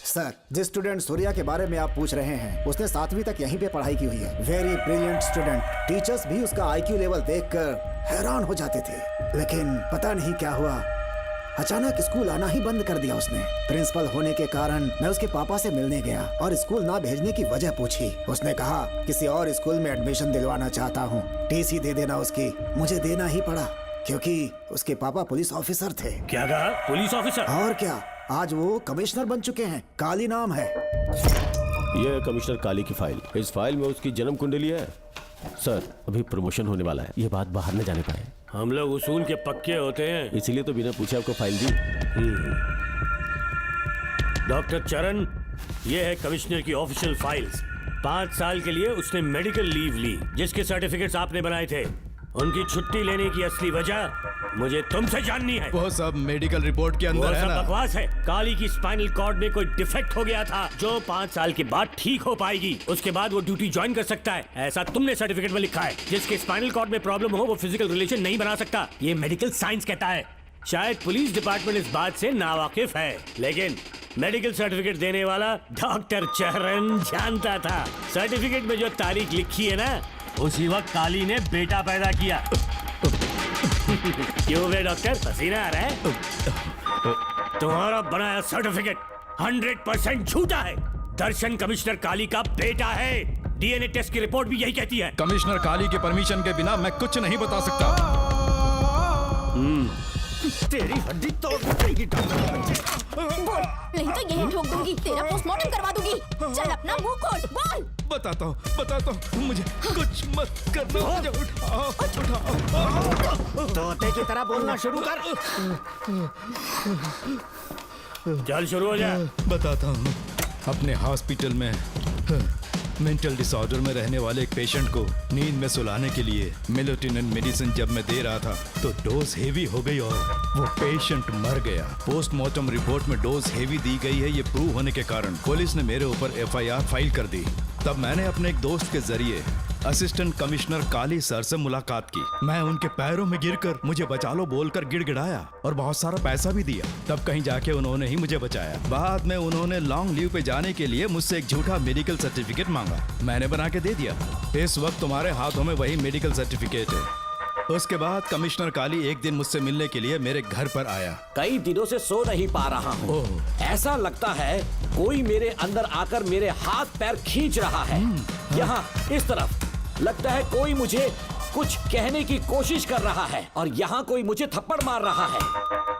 सर, जिस स्टूडेंट सूर्या के बारे में आप पूछ रहे हैं उसने 7वीं तक यहीं पे पढ़ाई की हुई है। Very brilliant student. टीचर्स भी उसका IQ लेवल देखकर हैरान हो जाते थे, लेकिन पता नहीं क्या हुआ, अचानक स्कूल आना ही बंद कर दिया उसने। प्रिंसिपल होने के कारण मैं उसके पापा से मिलने गया और स्कूल ना भेजने की वजह पूछी। उसने कहा किसी और स्कूल में एडमिशन दिलवाना चाहता हूँ, TC दे देना उसकी। मुझे देना ही पड़ा क्योंकि उसके पापा पुलिस ऑफिसर थे। क्या कहा? Police officer? और क्या, आज वो कमिश्नर बन चुके हैं। काली नाम है। यह है कमिश्नर काली की फाइल। इस फाइल में उसकी जन्म कुंडली है। सर, अभी प्रमोशन होने वाला है, ये बात बाहर न जाने पाए। हम लोग उसूल के पक्के होते हैं, इसीलिए तो बिना पूछे आपको फाइल दी। डॉक्टर चरण, ये है कमिश्नर की ऑफिशियल फाइल्स। 5 साल के लिए उसने मेडिकल लीव ली, जिसके सर्टिफिकेट्स आपने बनाए थे। उनकी छुट्टी लेने की असली वजह मुझे तुमसे जाननी है। वो सब मेडिकल रिपोर्ट के अंदर है ना? बकवास है। काली की स्पाइनल कॉर्ड में कोई डिफेक्ट हो गया था जो 5 साल के बाद ठीक हो पाएगी। उसके बाद वो ड्यूटी ज्वाइन कर सकता है, ऐसा तुमने सर्टिफिकेट में लिखा है। जिसके स्पाइनल कॉर्ड में प्रॉब्लम हो वो फिजिकल रिलेशन नहीं बना सकता, ये मेडिकल साइंस कहता है। शायद पुलिस डिपार्टमेंट इस बात से नावाकिफ है, लेकिन मेडिकल सर्टिफिकेट देने वाला डॉक्टर चरण जानता था। सर्टिफिकेट में जो तारीख लिखी है ना, उसी वक्त काली ने बेटा पैदा किया। क्यों बे डॉक्टर, पसीना आ रहा है? तुम्हारा बनाया सर्टिफिकेट 100% झूठा है। दर्शन कमिश्नर काली का बेटा है। DNA टेस्ट की रिपोर्ट भी यही कहती है। कमिश्नर काली के परमिशन के बिना मैं कुछ नहीं बता सकता। तेरी हड्डी तोड़ देगी बोल, नहीं तो यही ठोक दूंगी, तेरा पोस्टमार्टम करवा दूंगी। चल अपना मुंह खोल, बोल। बताता हूँ, मुझे कुछ मत करना, मुझे उठाओ। तोते की तरह बोलना शुरू कर। चल शुरू हो जा। बताता हूँ, अपने हॉस्पिटल में मेंटल डिसऑर्डर में रहने वाले एक पेशेंट को नींद में सुलाने के लिए मेलेटोनिन मेडिसिन जब मैं दे रहा था तो डोज हेवी हो गई और वो पेशेंट मर गया। पोस्टमार्टम रिपोर्ट में डोज हेवी दी गई है, ये प्रूव होने के कारण पुलिस ने मेरे ऊपर FIR फाइल कर दी। तब मैंने अपने एक दोस्त के जरिए असिस्टेंट कमिश्नर काली सर से मुलाकात की। मैं उनके पैरों में गिरकर मुझे बचा लो बोलकर गिड़गिड़ाया और बहुत सारा पैसा भी दिया। तब कहीं जाके उन्होंने ही मुझे बचाया। बाद में उन्होंने लॉन्ग लीव पे जाने के लिए मुझसे एक झूठा मेडिकल सर्टिफिकेट मांगा, मैंने बना के दे दिया। इस वक्त तुम्हारे हाथों में वही मेडिकल सर्टिफिकेट है। उसके बाद कमिश्नर काली एक दिन मुझसे मिलने के लिए मेरे घर पर आया। कई दिनों से सो नहीं पा रहा हूँ। ऐसा लगता है कोई मेरे अंदर आकर मेरे हाथ पैर खींच रहा है। यहाँ इस तरफ लगता है कोई मुझे कुछ कहने की कोशिश कर रहा है और यहाँ कोई मुझे थप्पड़ मार रहा है।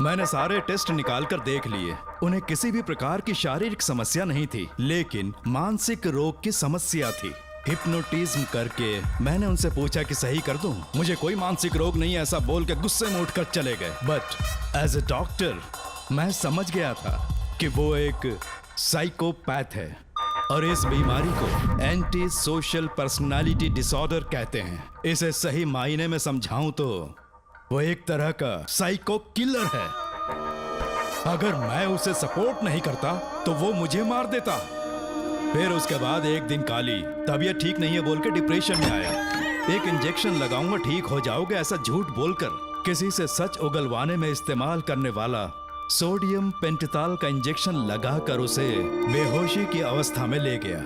मैंने सारे टेस्ट निकाल कर देख लिए, उन्हें किसी भी प्रकार की शारीरिक समस्या नहीं थी, लेकिन मानसिक रोग की समस्या थी। हिप्नोटिज्म करके मैंने उनसे पूछा कि सही कर दूं। मुझे कोई मानसिक रोग नहीं, ऐसा बोल के गुस्से में उठकर चले गए। बट एज ए डॉक्टर मैं समझ गया था कि वो एक साइकोपैथ है और इस बीमारी को एंटी सोशल पर्सनालिटी डिसऑर्डर कहते हैं। इसे सही मायने में समझाऊं तो वो एक तरह का साइको किलर है। अगर मैं उसे सपोर्ट नहीं करता तो वो मुझे मार देता। फिर उसके बाद एक दिन काली तबीयत ठीक नहीं है बोल के डिप्रेशन में आया। एक इंजेक्शन लगाऊंगा ठीक हो जाओगे ऐसा झूठ बोलकर किसी से सच उगलवाने में इस्तेमाल करने वाला सोडियम पेंटोथॉल का इंजेक्शन लगाकर उसे बेहोशी की अवस्था में ले गया।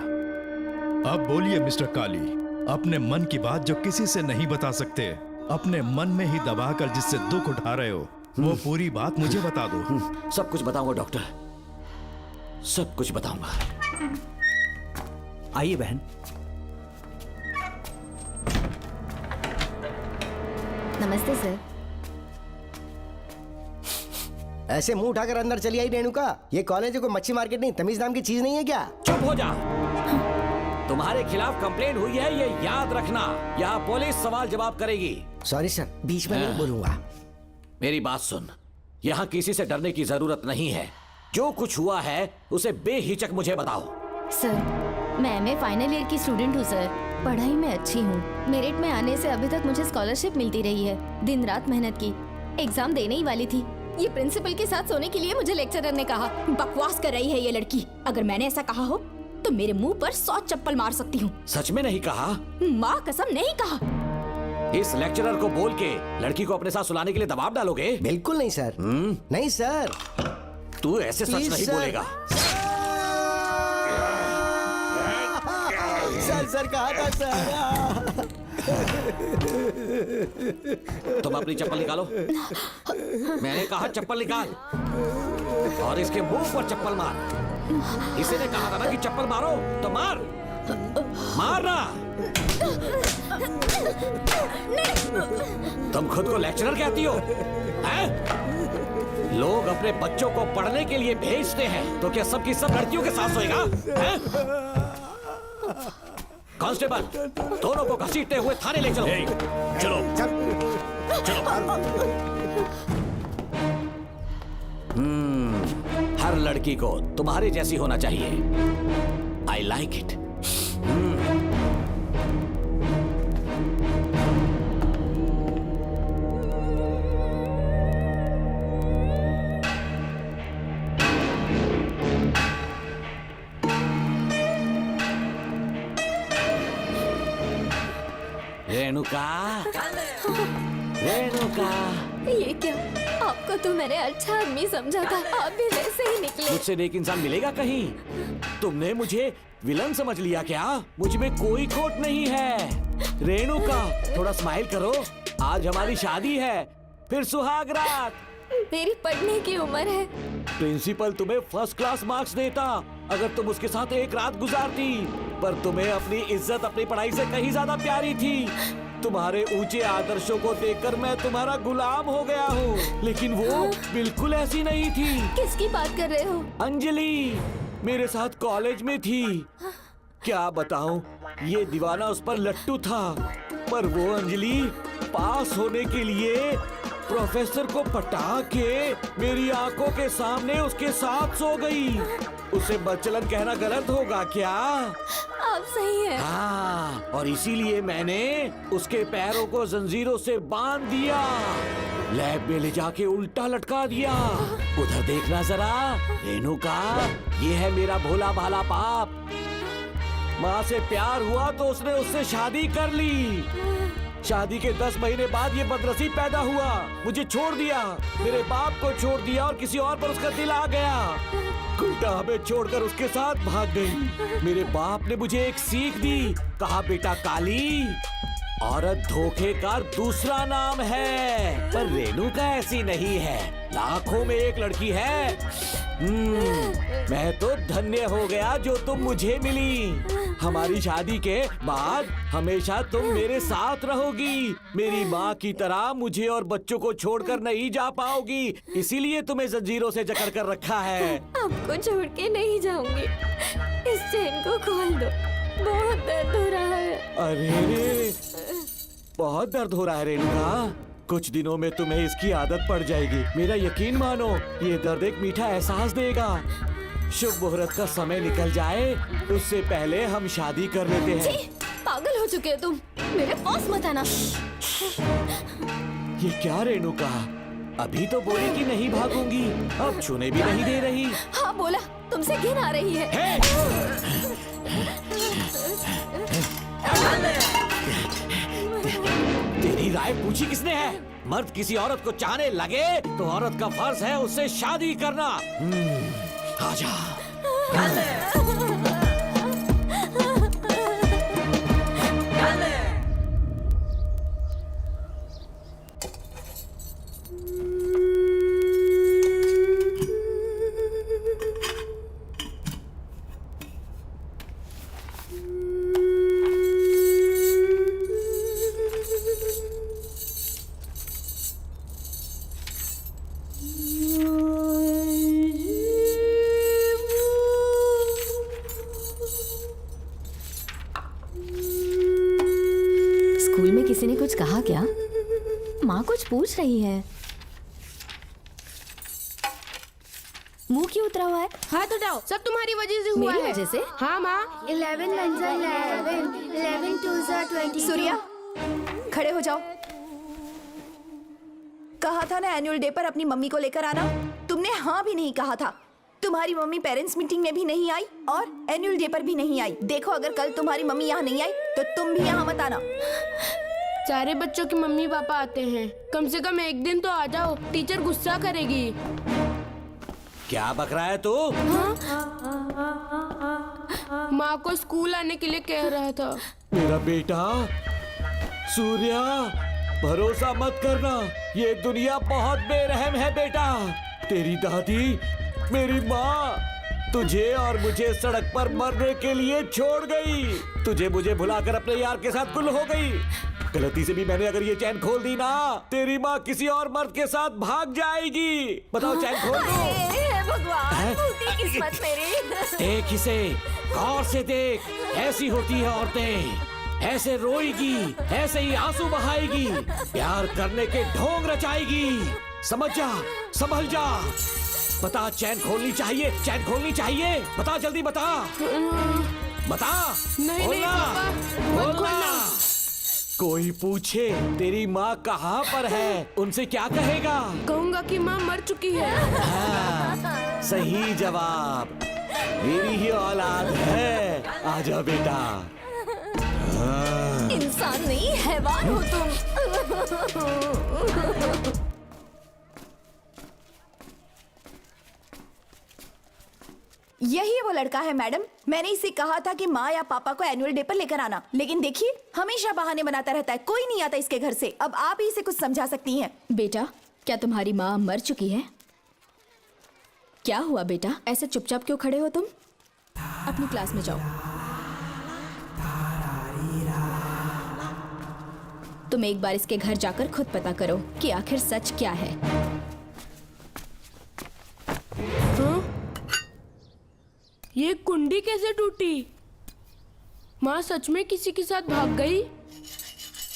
अब बोलिए मिस्टर काली, अपने मन की बात जो किसी से नहीं बता सकते, अपने मन में ही दबाकर जिससे दुख उठा रहे हो, वो पूरी बात मुझे बता दो। सब कुछ बताऊंगा डॉक्टर, सब कुछ बताऊंगा। आइए बहन। नमस्ते सर। ऐसे मुंह उठाकर अंदर चली आई रेणुका। ये कॉलेज है कोई मच्छी मार्केट नहीं, तमीज नाम की चीज नहीं है क्या? चुप हो जा। तुम्हारे खिलाफ कंप्लेंट हुई है, ये याद रखना। यहाँ पुलिस सवाल जवाब करेगी। सॉरी सर, बीच में नहीं बोलूंगा। मेरी बात सुन, यहाँ किसी से डरने की जरूरत नहीं है। जो कुछ हुआ है उसे बेहिचक मुझे बताओ। सर, मैं MA फाइनल ईयर की स्टूडेंट हूँ सर। पढ़ाई में अच्छी हूँ। मेरिट में आने से अभी तक मुझे स्कॉलरशिप मिलती रही है। दिन रात मेहनत की, एग्जाम देने ही वाली थी। ये प्रिंसिपल के साथ सोने के लिए मुझे लेक्चरर ने कहा। बकवास कर रही है ये लड़की। अगर मैंने ऐसा कहा हो तो मेरे मुंह पर 100 चप्पल मार सकती हूँ। सच में नहीं कहा? माँ कसम नहीं कहा। इस लेक्चरर को बोल के लड़की को अपने साथ सुलाने के लिए दबाव डालोगे? बिल्कुल नहीं सर। नहीं सर। तू ऐसे सच नहीं बोलेगा। सर कहा था सर। तुम अपनी चप्पल निकालो। मैंने कहा चप्पल निकाल और इसके मुंह पर चप्पल मार। इसी ने कहा था ना कि चप्पल मारो तो मार, मारना। तुम खुद को लेक्चरर कहती हो हैं? लोग अपने बच्चों को पढ़ने के लिए भेजते हैं, तो क्या सबकी सब लड़कियों के साथ सोएगा? कांस्टेबल, दोनों को घसीटते हुए थाने ले चलो। चलो चलो। हर लड़की को तुम्हारे जैसी होना चाहिए। I like it. Renuka, Renuka. ये क्या? आपको तो मैंने अच्छा आदमी समझा था, आप भी वैसे ही निकले। मुझसे नेक इंसान मिलेगा कहीं? तुमने मुझे विलन समझ लिया क्या? मुझ में कोई खोट नहीं है। रेणुका, थोड़ा स्माइल करो। आज हमारी शादी है, फिर सुहाग रात। मेरी पढ़ने की उम्र है। प्रिंसिपल तुम्हें फर्स्ट क्लास मार्क्स देता अगर तुम उसके साथ एक रात गुजारती, पर तुम्हें अपनी इज्जत अपनी पढ़ाई से कहीं ज्यादा प्यारी थी। तुम्हारे ऊंचे आदर्शों को देखकर मैं तुम्हारा गुलाम हो गया हूँ, लेकिन वो बिल्कुल ऐसी नहीं थी। किसकी बात कर रहे हो? अंजलि मेरे साथ कॉलेज में थी। क्या बताऊं, ये दीवाना उस पर लट्टू था, पर वो अंजलि पास होने के लिए प्रोफेसर को पटा के मेरी आंखों के सामने उसके साथ सो गई। उसे बदचलन कहना गलत होगा क्या? आप सही हैं। हाँ, और इसीलिए मैंने उसके पैरों को जंजीरों से बांध दिया, लैब में ले जाके उल्टा लटका दिया। उधर देखना जरा रेणुका, ये है मेरा भोला भाला बाप। माँ से प्यार हुआ तो उसने उससे शादी कर ली। शादी के 10 महीने बाद ये बदनसीब पैदा हुआ, मुझे छोड़ दिया, मेरे बाप को छोड़ दिया और किसी और पर उसका दिल आ गया। उल्टा हमें छोड़कर उसके साथ भाग गई। मेरे बाप ने मुझे एक सीख दी, कहा बेटा काली, औरत धोखे का दूसरा नाम है। पर रेणुका ऐसी नहीं है, लाखों में एक लड़की है। मैं तो धन्य हो गया जो तुम मुझे मिली। हमारी शादी के बाद हमेशा तुम मेरे साथ रहोगी। मेरी माँ की तरह मुझे और बच्चों को छोड़कर नहीं जा पाओगी, इसीलिए तुम्हें जंजीरों से जकड़ कर रखा है। आपको छोड़ के नहीं जाऊंगी। इस चेन को खोल दो, बहुत दर्द हो रहा है। अरे बहुत दर्द हो रहा है रेणुका, कुछ दिनों में तुम्हें इसकी आदत पड़ जाएगी। मेरा यकीन मानो, ये दर्द एक मीठा एहसास देगा। शुभ मुहूर्त का समय निकल जाए उससे पहले हम शादी कर लेते हैं। पागल हो चुके हो तुम, मेरे पास मत आना। ये क्या रेणुका, अभी तो बोली कि नहीं भागूंगी, अब छूने भी नहीं दे रही। हाँ बोला, तुमसे घिन आ रही है। तेरी राय पूछी किसने है? मर्द किसी औरत को चाहने लगे तो औरत का फर्ज है उससे शादी करना। आजा। किसी ने कुछ कहा क्या? माँ कुछ पूछ रही है। मुंह क्यों उतरा हुआ है? हाथ उठाओ, सब तुम्हारी वजह से हुआ मेरी है। वजह से? हाँ माँ। 11 1 जा 11, 11 2 जा 20। सूर्या, खड़े हो जाओ। कहा था ना एनुअल डे पर अपनी मम्मी को लेकर आना, तुमने हाँ भी नहीं कहा था। तुम्हारी मम्मी पेरेंट्स मीटिंग में भी नहीं आई और एनुअल डे पर भी नहीं आई। देखो अगर कल तुम्हारी मम्मी यहाँ नहीं आई तो तुम भी यहाँ मत आना। सारे बच्चों की मम्मी पापा आते हैं, कम से कम एक दिन तो आ जाओ, टीचर गुस्सा करेगी। क्या बक रहा है तू? माँ को स्कूल आने के लिए कह रहा था। मेरा बेटा सूर्या, भरोसा मत करना, ये दुनिया बहुत बेरहम है बेटा। तेरी दादी, मेरी माँ तुझे और मुझे सड़क पर मरने के लिए छोड़ गई। तुझे मुझे भुलाकर अपने यार के साथ गुल हो गई। गलती से भी मैंने अगर ये चैन खोल दी ना, तेरी माँ किसी और मर्द के साथ भाग जाएगी। बताओ चैन खोल दो। भगवान, फूटी किस्मत मेरी। देख इसे, गौर से देख, ऐसी होती है औरतें, ऐसे रोएगी, ऐसे ही आंसू बहाएगी, प्यार करने के ढोंग रचाएगी। समझ जा, संभल जा। बता, चैन खोलनी चाहिए, चैन खोलनी चाहिए। बता जल्दी, बता बता। नहीं नहीं पापा, मत खोलना। कोई पूछे तेरी माँ कहाँ पर है, उनसे क्या कहेगा? कहूँगा कि माँ मर चुकी है। हाँ, सही जवाब, मेरी ही औलाद है। आजा बेटा। हाँ। इंसान नहीं, हैवान हो तुम। यही वो लड़का है मैडम। मैंने इसे कहा था कि माँ या पापा को एनुअल डे पर लेकर आना, लेकिन देखिए हमेशा बहाने बनाता रहता है, कोई नहीं आता इसके घर से। अब आप ही इसे कुछ समझा सकती हैं। बेटा, क्या तुम्हारी माँ मर चुकी है? क्या हुआ बेटा, ऐसे चुपचाप क्यों खड़े हो तुम? अपनी क्लास में जाओ। तुम एक बार इसके घर जाकर खुद पता करो कि आखिर सच क्या है। ये कुंडी कैसे टूटी? माँ सच में किसी के साथ भाग गई?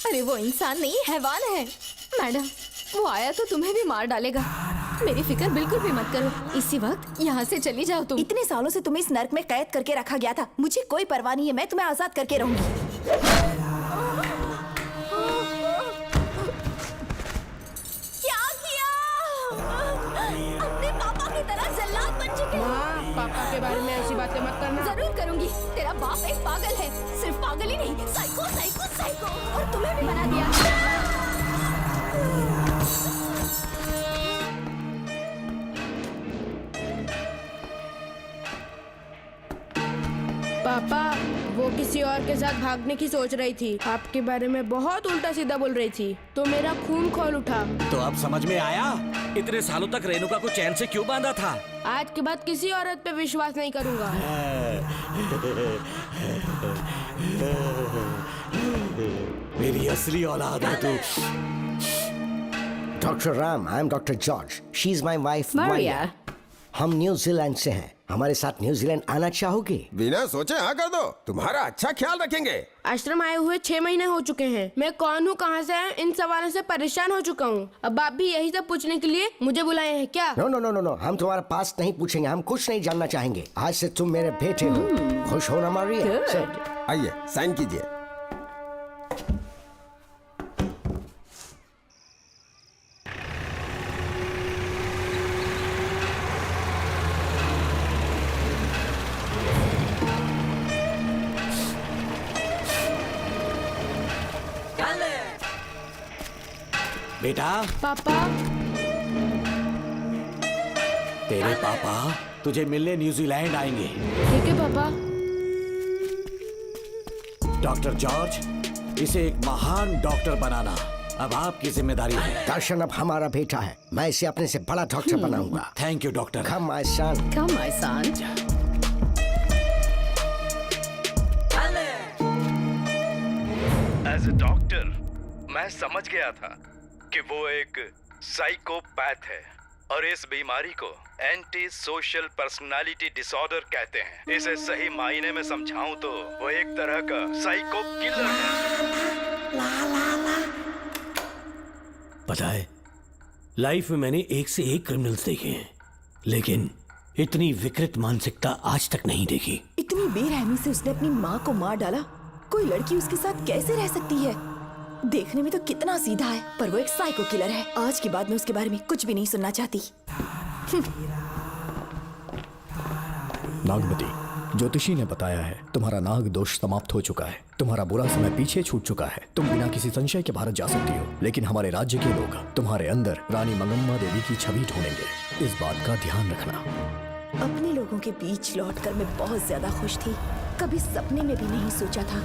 अरे वो इंसान नहीं, हैवान है। मैडम, वो आया तो तुम्हें भी मार डालेगा। मेरी फिक्र बिल्कुल भी मत करो, इसी वक्त यहाँ से चली जाओ तुम। इतने सालों से तुम्हें इस नर्क में कैद करके रखा गया था, मुझे कोई परवाह नहीं है, मैं तुम्हें आजाद करके रहूंगी। क्या किया? अपने पापा की तरह जल्लाद बन चुके हो। पापा के बारे में ऐसी बातें मत करना। जरूर करूंगी। तेरा बाप एक पागल है, सिर्फ पागल ही नहीं, साइको साइको साइको, और तुम्हें भी बना दिया। पापा, वो किसी और के साथ भागने की सोच रही थी, आपके बारे में बहुत उल्टा सीधा बोल रही थी, तो मेरा खून खौल उठा। तो अब समझ में आया इतने सालों तक रेणुका को चैन से क्यों बांधा था? आज के बाद किसी औरत पे विश्वास नहीं करूंगा। मेरी असली औलाद है तू। Doctor Ram, I am doctor George, she is my wife Maria. हम न्यूजीलैंड से हैं, हमारे साथ न्यूजीलैंड आना चाहोगे? बिना सोचे हाँ कर दो, तुम्हारा अच्छा ख्याल रखेंगे। आश्रम आए हुए 6 महीने हो चुके हैं। मैं कौन हूँ, कहाँ से आया, इन सवालों से परेशान हो चुका हूँ। अब आप भी यही सब पूछने के लिए मुझे बुलाए हैं क्या? No no no no no, हम तुम्हारा पास नहीं पूछेंगे, हम कुछ नहीं जानना चाहेंगे। आज से तुम मेरे बेटे हो। खुश हो ना मारिया? आइए साइन कीजिए। बेटा। पापा। तेरे पापा तुझे मिलने न्यूजीलैंड आएंगे। ठीक है पापा। डॉक्टर जॉर्ज, इसे एक महान डॉक्टर बनाना अब आपकी जिम्मेदारी है। दर्शन अब हमारा बेटा है, मैं इसे अपने से बड़ा डॉक्टर बनाऊंगा। Thank you doctor. Come my son. Come my son. As a doctor मैं समझ गया था कि वो एक साइकोपैथ है और इस बीमारी को एंटी सोशल पर्सनालिटी डिसऑर्डर कहते हैं। इसे सही मायने में समझाऊं तो वो एक तरह का साइको किलर है। पता है, लाइफ में मैंने एक से एक क्रिमिनल्स देखे हैं, लेकिन इतनी विकृत मानसिकता आज तक नहीं देखी। इतनी बेरहमी से उसने अपनी माँ को मार डाला। कोई लड़की उसके साथ कैसे रह सकती है? देखने में तो कितना सीधा है, पर वो एक साइको किलर है। आज के बाद मैं उसके बारे में कुछ भी नहीं सुनना चाहती। नागमती, ज्योतिषी ने बताया है तुम्हारा नाग दोष समाप्त हो चुका है, तुम्हारा बुरा समय पीछे छूट चुका है, तुम बिना किसी संशय के भारत जा सकती हो। लेकिन हमारे राज्य के लोग तुम्हारे अंदर रानी मंगम्मा देवी की छवि ढूंढेंगे, इस बात का ध्यान रखना। अपने लोगों के बीच लौटकर मैं बहुत ज्यादा खुश थी। कभी सपने में भी नहीं सोचा था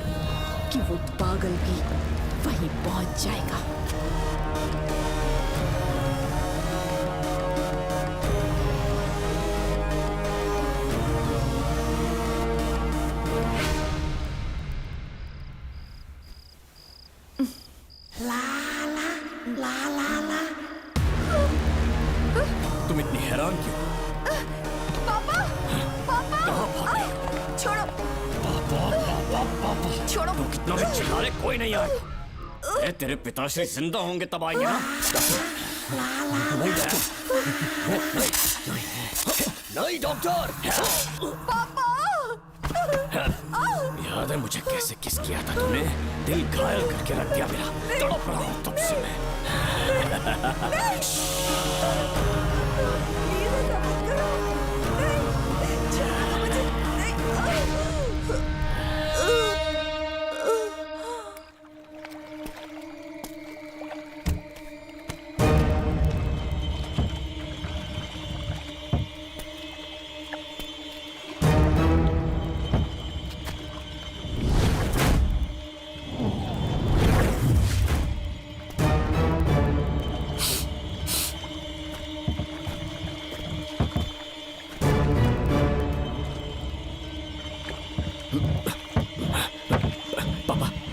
कि वो पागल भी वहीं पहुंच जाएगा। तुम इतनी हैरान क्यों? पापा, पापा, छोड़ो, छोड़ो। तुम कितना भी चिल्ला रहे, कोई नहीं आएगा। तेरे पिताश्री जिंदा होंगे तब आएंगे ना। नहीं डॉक्टर। पापा, याद है मुझे कैसे किस किया था तुमने? दिल घायल करके रख दिया मेरा। तड़प रहा हूं तब से मैं।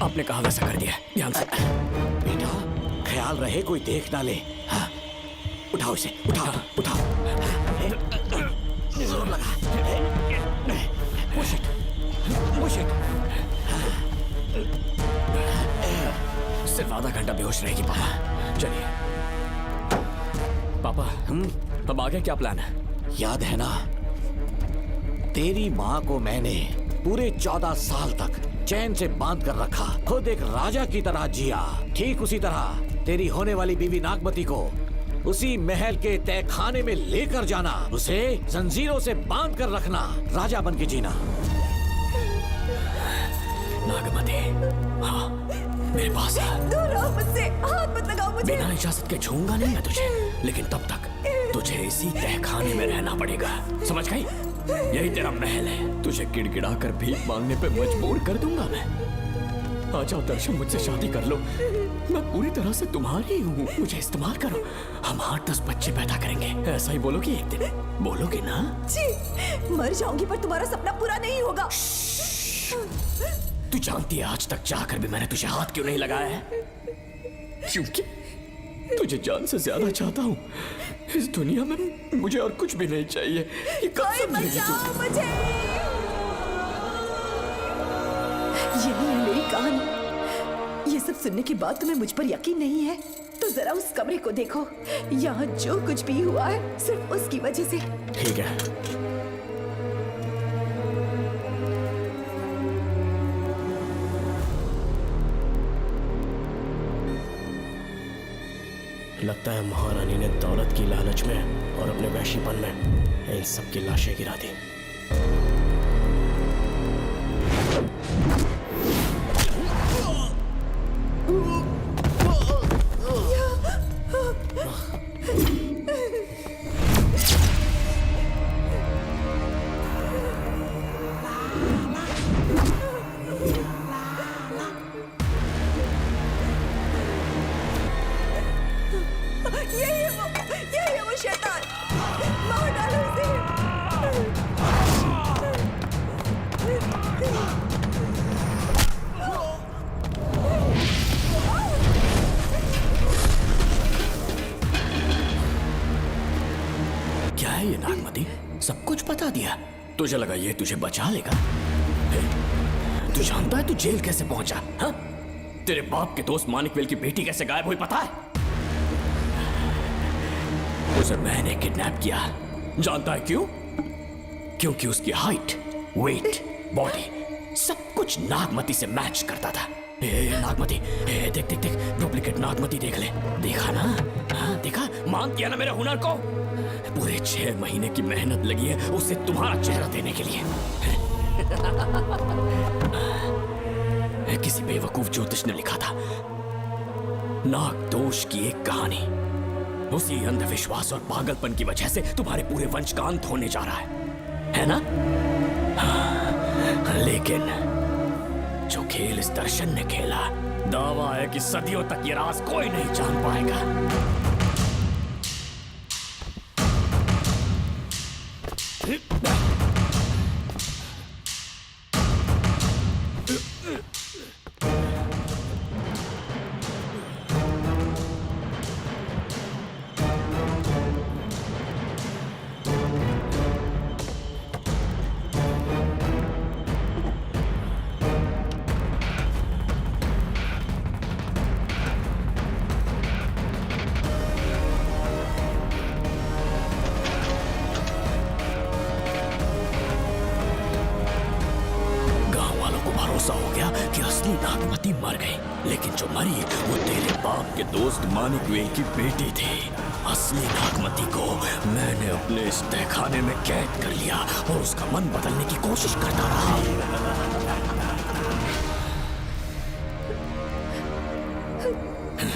आपने कहा वैसा कर दिया, ध्यान से। बेटा, ख्याल रहे कोई देख ना ले। हाँ, उठाओ इसे, उठाओ, उठाओ। जोर लगा। Push it, push it। सिर्फ आधा घंटा बेहोश रहेगी पापा। चलिए पापा, अब आगे क्या प्लान है? याद है ना, तेरी माँ को मैंने पूरे 14 साल तक चैन से बांध कर रखा, खुद एक राजा की तरह जिया। ठीक उसी तरह तेरी होने वाली बीवी नागमती को उसी महल के तहखाने में लेकर जाना, उसे जंजीरों से बांध कर रखना, राजा बन के जीना। नागमती, हाँ मेरे पास है। दूर रहो मुझसे, हाथ मत लगाओ मुझे। बिना इजाजत के छूंगा नहीं मैं तुझे, लेकिन तब तक तुझे इसी तहखाने में रहना पड़ेगा, समझ गई? यही तेरा महल है। तुझे गिड़गिड़ा कर भीख मांगने पे मजबूर कर दूंगा मैं। आ जाओ दर्शन, मुझसे शादी कर लो। मैं पूरी तरह से तुम्हारी हूँ, मुझे इस्तेमाल करो। हम 8-10 बच्चे पैदा करेंगे। ऐसा ही बोलोगी एक दिन? बोलोगी ना? जी, मर जाऊंगी पर तुम्हारा सपना पूरा नहीं होगा। तू जानती है आज तक चाहकर भी मैंने तुझे हाथ क्यों नहीं लगाया है? क्योंकि तुझे जान से ज्यादा चाहता हूँ। इस दुनिया में मुझे और कुछ भी नहीं चाहिए। ये कसम है मुझे। यही है मेरी कहानी। ये सब सुनने के बाद तुम्हें मुझ पर यकीन नहीं है तो जरा उस कमरे को देखो। यहाँ जो कुछ भी हुआ है सिर्फ उसकी वजह से। ठीक है, लगता है महारानी ने दौलत की लालच में और अपने वैशीपन में इन सब की लाशें गिरा दी। यही है वो शैतान। मार डालो उसे। क्या है ये नागमती? सब कुछ बता दिया। तुझे लगा ये तुझे बचा लेगा? तू जानता है तू जेल कैसे पहुंचा? हाँ? तेरे बाप के दोस्त मानिकवेल की बेटी कैसे गायब हुई पता है? उसे मैंने किडनैप किया। जानता है क्यों? क्योंकि उसकी हाइट, वेट, बॉडी सब कुछ नागमती से मैच करता था। नागमती, देख देख देख, डुप्लीकेट नागमती देख ले। देखा ना? हाँ देखा, मान दिया ना मेरे हुनर को। पूरे 6 महीने की मेहनत लगी है उसे तुम्हारा चेहरा देने के लिए। किसी बेवकूफ ज्योतिष ने लिखा था, नाग दोष की एक कहानी। उसी अंधविश्वास और पागलपन की वजह से तुम्हारे पूरे वंश का अंत होने जा रहा है ना? लेकिन जो खेल इस दर्शन ने खेला, दावा है कि सदियों तक ये राज कोई नहीं जान पाएगा। हो गया कि असली नागमती मर गई, लेकिन जो मरी वो तेरे बाप के दोस्त मानिकवेल की बेटी थी। असली नागमती को मैंने अपने इस तहखाने में कैद कर लिया और उसका मन बदलने की कोशिश करता रहा।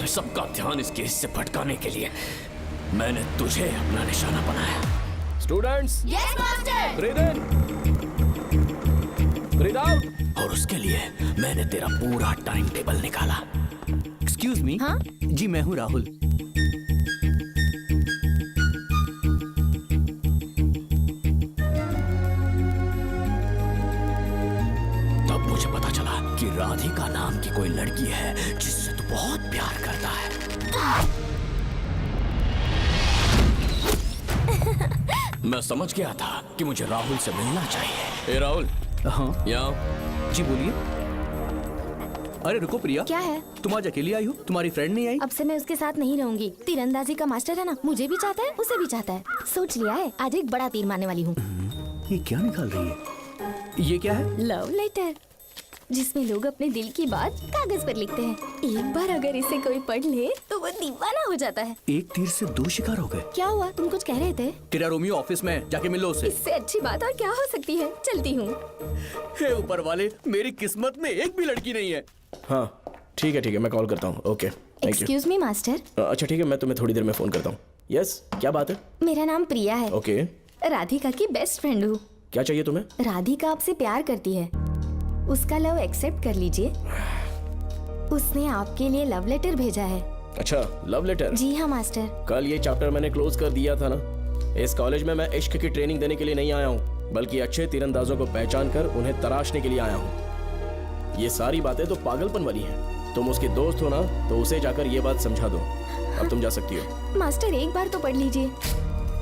सबका ध्यान इस केस से भटकाने के लिए मैंने तुझे अपना निशाना बनाया। Students, yes master. ब्रीथ इन, ब्रीथ आउट। और उसके लिए मैंने तेरा पूरा टाइम टेबल निकाला। Excuse me. हाँ? जी मैं हूँ राहुल। तब मुझे पता चला कि राधिका नाम की कोई लड़की है जिससे तू बहुत प्यार करता है। मैं समझ गया था कि मुझे राहुल से मिलना चाहिए। ए राहुल। हाँ यहाँ। जी बोलिए। अरे रुको प्रिया, क्या है? तुम आज अकेली आई हो? तुम्हारी फ्रेंड नहीं आई? अब से मैं उसके साथ नहीं रहूंगी। तीरंदाजी का मास्टर है ना, मुझे भी चाहता है, उसे भी चाहता है। सोच लिया है, आज एक बड़ा तीर मारने वाली हूँ। ये क्या निकाल रही है? ये क्या है? लव लेटर, जिसमें लोग अपने दिल की बात कागज पर लिखते हैं। एक बार अगर इसे कोई पढ़ ले तो वो दीवाना हो जाता है। एक तीर से 2 शिकार हो गए। क्या हुआ? तुम कुछ कह रहे थे? तेरा रोमियो ऑफिस में, जाके मिल लो उससे। इससे अच्छी बात और क्या हो सकती है? चलती हूँ। हे ऊपर वाले, मेरी किस्मत में एक भी लड़की नहीं है। हाँ ठीक है, मैं कॉल करता हूँ। Okay, thank you. Excuse me master. अच्छा ठीक है, मैं तुम्हें थोड़ी देर में फोन करता हूँ। यस, क्या बात है? मेरा नाम प्रिया है। ओके। राधिका की बेस्ट फ्रेंड हूँ। क्या चाहिए तुम्हें? राधिका आपसे प्यार करती है, उसका लव एक्सेप्ट कर लीजिए। उसने आपके लिए लव लेटर भेजा है। अच्छा, लव लेटर? जी हाँ मास्टर। कल ये चैप्टर मैंने क्लोज कर दिया था ना। इस कॉलेज में मैं इश्क की ट्रेनिंग देने के लिए नहीं आया हूँ, बल्कि अच्छे तीरंदाजों को पहचान कर उन्हें तराशने के लिए आया हूँ। ये सारी बातें तो पागलपन वाली हैं। तुम उसकी दोस्त हो ना, तो उसे जाकर ये बात समझा दो। अब तुम जा सकती हो। मास्टर एक बार तो पढ़ लीजिए।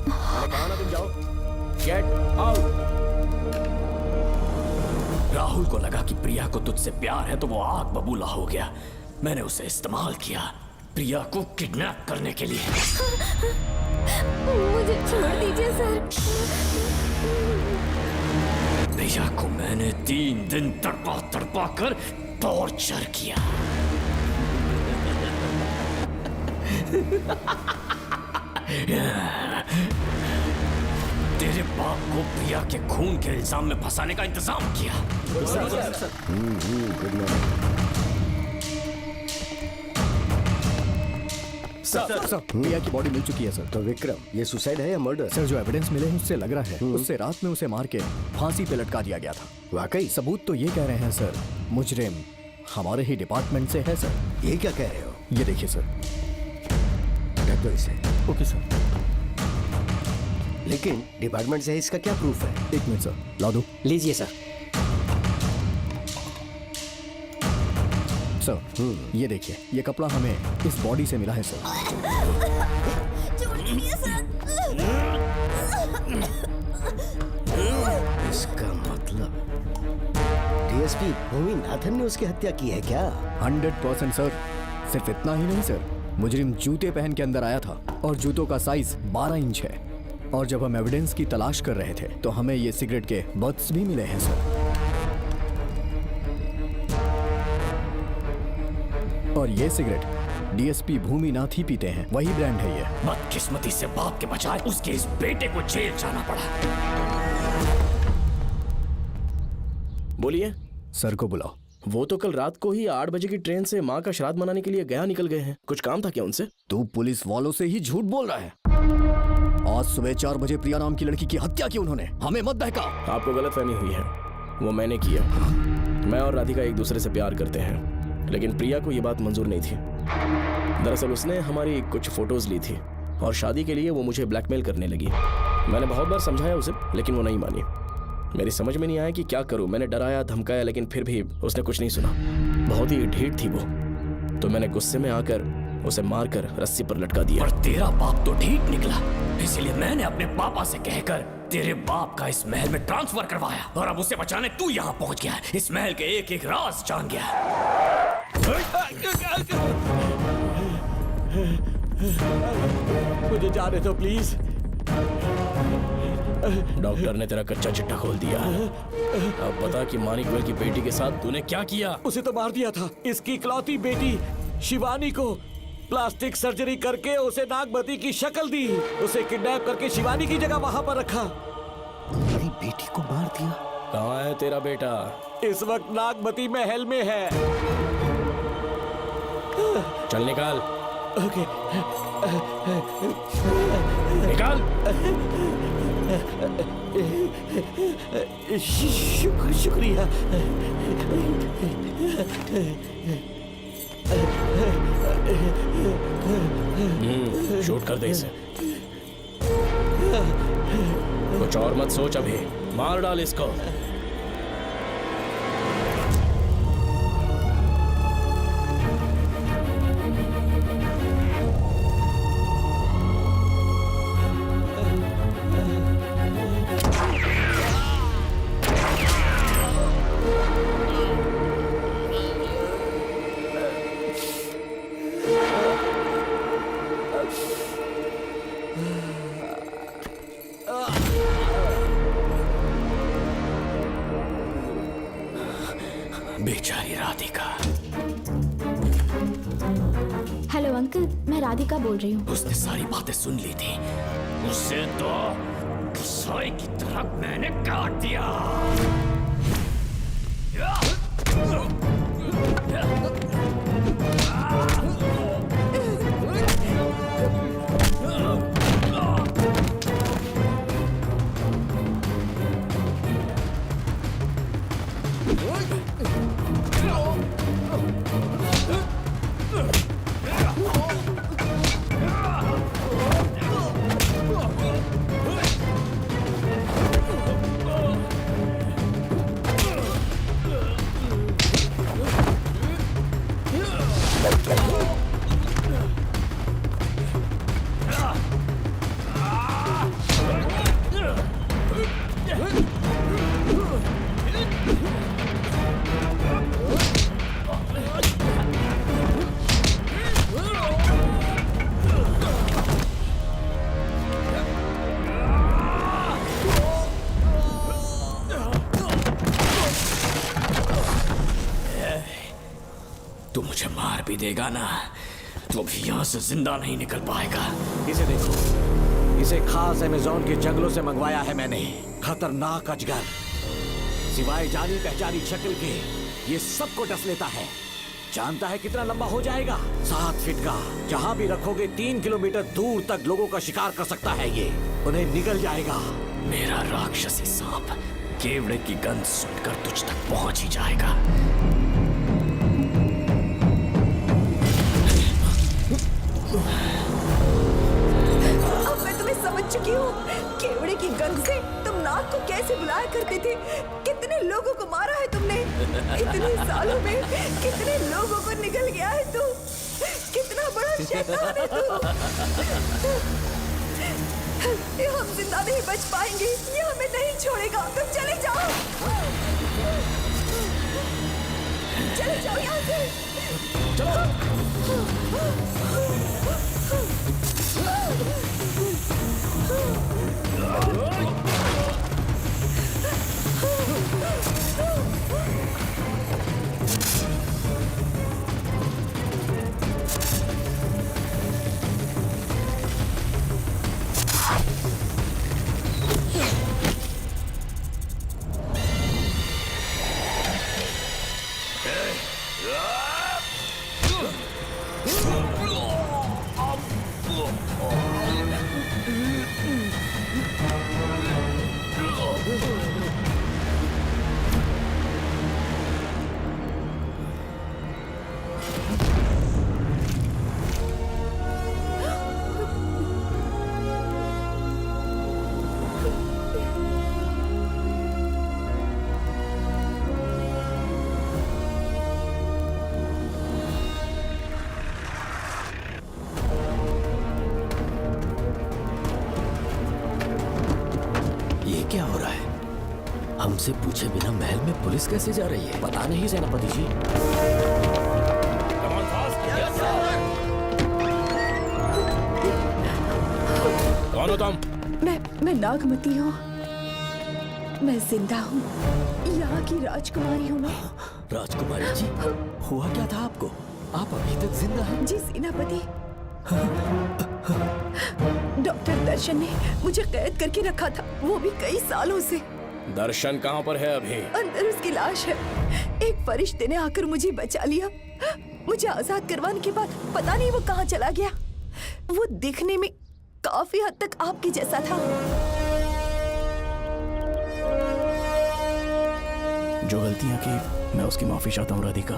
कहा ना तुम जाओ। Get out. राहुल को लगा कि प्रिया को तुझसे प्यार है तो वो आग बबूला हो गया। मैंने उसे इस्तेमाल किया प्रिया को किडनैप करने के लिए। मुझे छोड़ दीजिए सर। प्रिया को मैंने 3 दिन तड़पा कर टॉर्चर किया। तेरे बाप को प्रिया के खून के इल्जाम में फंसाने का इंतजाम किया। सर, प्रिया की बॉडी मिल चुकी है सर। तो विक्रम, ये सुसाइड है या मर्डर? सर, जो एविडेंस मिले हैं उससे लग रहा है उससे रात में उसे मार के फांसी पे लटका दिया गया था। वाकई? सबूत तो ये कह रहे हैं सर, मुजरिम हमारे ही डिपार्टमेंट से है सर। ये क्या कह रहे हो? ये देखिए सर। रख दो इसे। Okay sir. लेकिन डिपार्टमेंट से है, इसका क्या प्रूफ है? 1 मिनट सर, ला दो। लीजिए सर। सर, ये देखिए, ये कपड़ा हमें इस बॉडी से मिला है सर। इसका मतलब डीएसपी भूमिनाथन ने उसकी हत्या की है क्या? 100% सर। सिर्फ इतना ही नहीं सर, मुजरिम जूते पहन के अंदर आया था और जूतों का साइज 12 इंच है। और जब हम एविडेंस की तलाश कर रहे थे तो हमें ये सिगरेट के बट्स भी मिले हैं सर। और ये सिगरेट डीएसपी भूमिनाथ ही पीते हैं, वही ब्रांड है ये। बदकिस्मती से बाप के बजाय उसके इस बेटे को जेल जाना पड़ा। बोलिए। सर को बुलाओ। वो तो कल रात को ही 8 बजे की ट्रेन से माँ का श्राद्ध मनाने के लिए गया निकल गए हैं। कुछ काम था क्या उनसे? तू पुलिस वालों से ही झूठ बोल रहा है। आज सुबह 4 बजे प्रिया नाम की लड़की की हत्या की उन्होंने, हमें मत बहका। आपको गलतफहमी हुई है, वो मैंने किया। मैं और राधिका एक दूसरे से प्यार करते हैं, लेकिन प्रिया को ये बात मंजूर नहीं थी। दरअसल उसने हमारी कुछ फोटोज ली थी और शादी के लिए वो मुझे ब्लैकमेल करने लगी। मैंने बहुत बार समझाया उसे, लेकिन वो नहीं मानी। मेरी समझ में नहीं आया कि क्या करूं। मैंने डराया धमकाया, लेकिन फिर भी उसने कुछ नहीं सुना। बहुत ही ढीठ थी वो, तो मैंने गुस्से में आकर उसे मारकर रस्सी पर लटका दिया। और तेरा बाप तो ढीठ निकला, इसीलिए मैंने अपने पापा से कहकर तेरे बाप का इस महल में ट्रांसफर करवाया, और अब उसे बचाने तू यहाँ पहुँच गया है। इस महल के एक एक राज जान गया है। मुझे जाने दो प्लीज। डॉक्टर ने तेरा कच्चा चिट्ठा खोल दिया। अब बता कि मानिकवेल की बेटी के साथ तूने क्या किया? उसे तो मार दिया था। इसकी इकलौती बेटी शिवानी को प्लास्टिक सर्जरी करके उसे नागमती की शक्ल दी। उसे किडनैप करके शिवानी की जगह वहां पर रखा। मेरी बेटी को मार दिया? कहाँ है तेरा बेटा? इस वक्त नागमती महल में है। चल निकाल। ओके। निकाल। शुक्रिया। शूट कर दे इसे। कुछ और मत सोच, अभी मार डाल इसको। बेचारी राधिका। हेलो अंकल, मैं राधिका बोल रही हूँ। उसने सारी बातें सुन ली थी। उसे तो कसाई की तरह मैंने काट दिया। तू मुझे मार भी देगा ना, तो भी यहाँ से जिंदा नहीं निकल पाएगा। इसे देखो, इसे खास अमेज़न के जंगलों से मंगवाया है मैंने। खतरनाक अजगर, सिवाय जानी पहचानी शक्ल के ये सबको डस लेता है। जानता है कितना लंबा हो जाएगा? 7 फीट का। जहाँ भी रखोगे 3 किलोमीटर दूर तक लोगों का शिकार कर सकता है ये। उन्हें निगल जाएगा। मेरा राक्षसी सांप केवड़े की गंध सुनकर तुझ तक पहुंच ही जाएगा। अब मैं तुम्हें समझ चुकी हूँ। केवड़े की गंध से तुम नाग को कैसे बुलाया करते थे। कितने लोगों को मारा है तुमने। इतने सालों में कितने लोगों को निगल गया है तू। कितना बड़ा शैतान है तू। हम जिंदा नहीं बच पाएंगे। ये हमें नहीं छोड़ेगा। तुम चले जाओ, चले जाओ यहाँ से। ये क्या हो रहा है? हमसे पूछे बिना महल में पुलिस कैसे जा रही है? पता नहीं सेनापति जी। कौन हो तुम? मैं नागमती हूँ। मैं जिंदा हूँ। यहाँ की राजकुमारी हूँ मैं। राजकुमारी जी, हुआ क्या था आपको? आप अभी तक जिंदा हैं? जी सेनापति। डॉक्टर दर्शन ने मुझे कैद करके रखा था, वो भी कई सालों से। दर्शन कहाँ पर है अभी? अंदर उसकी लाश है। एक फरिश्ते ने आकर मुझे बचा लिया। मुझे आजाद करवाने के बाद पता नहीं वो कहाँ चला गया। वो दिखने में काफी हद तक आपके जैसा था। जो गलतियां की मैं उसकी माफी चाहता हूँ राधिका।